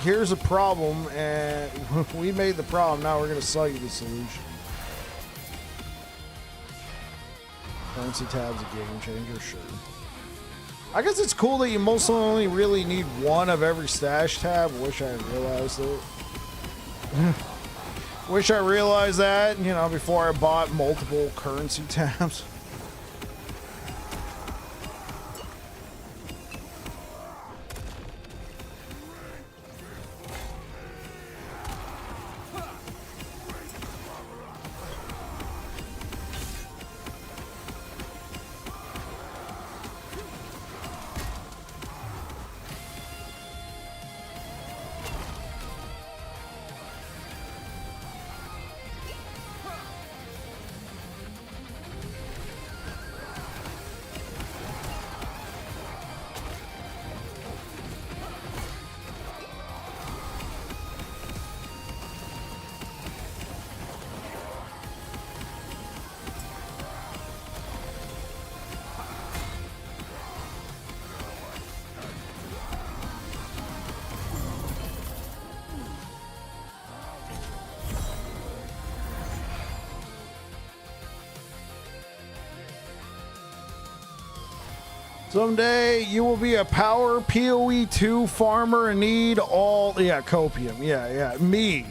Here's a problem, and we made the problem. Now we're going to sell you the solution. Currency tab's a game changer, sure. I guess it's cool that you mostly only really need one of every stash tab. Wish I had realized it. Wish I realized that, you know, before I bought multiple currency tabs. Someday you will be a power PoE 2 farmer and need all, yeah, copium. Yeah, me,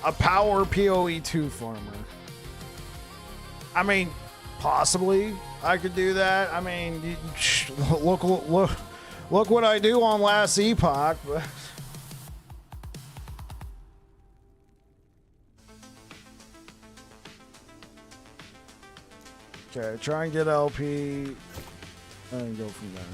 a power PoE 2 farmer. I mean, possibly I could do that. I mean, look what I do on last Epoch. Okay, try and get LP and go from there.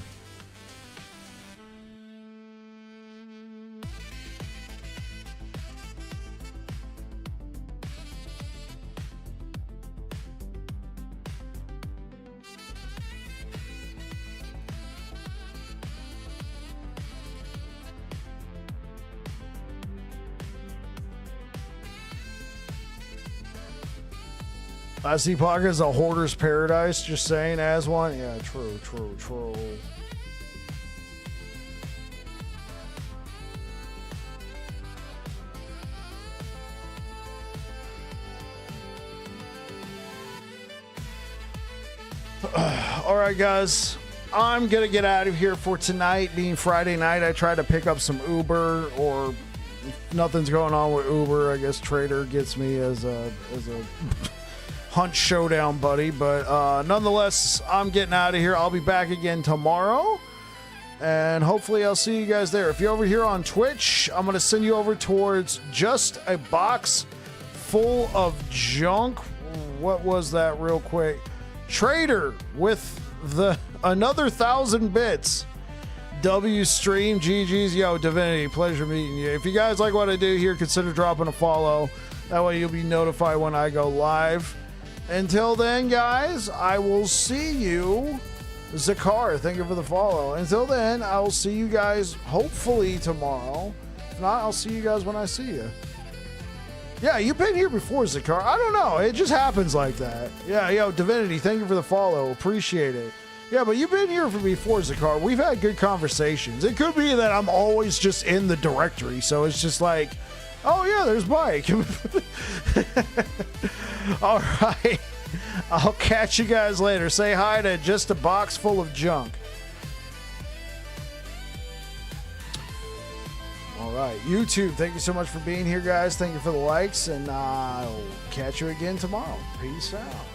I see Pocket is a hoarder's paradise, just saying as one. Yeah, true. All right, guys. I'm going to get out of here for tonight. Being Friday night, I try to pick up some Uber, or if nothing's going on with Uber, I guess Trader gets me as a Hunt Showdown buddy. But nonetheless, I'm getting out of here. I'll be back again tomorrow, and hopefully I'll see you guys there. If you're over here on Twitch, I'm going to send you over towards just a box full of junk. What was that real quick? Trader with the another 1,000 bits. W stream, GG's, yo, Divinity, pleasure meeting you. If you guys like what I do here, consider dropping a follow. That way you'll be notified when I go live. Until then, guys, I will see you. Zakar, thank you for the follow. Until then, I will see you guys hopefully tomorrow. If not, I'll see you guys when I see you. Yeah, you've been here before, Zakar. I don't know. It just happens like that. Yeah, yo, Divinity, thank you for the follow. Appreciate it. Yeah, but you've been here before, Zakar. We've had good conversations. It could be that I'm always just in the directory, so it's just like, oh, yeah, there's Mike. All right. I'll catch you guys later. Say hi to just a box full of junk. All right, YouTube, thank you so much for being here, guys. Thank you for the likes, and I'll catch you again tomorrow. Peace out.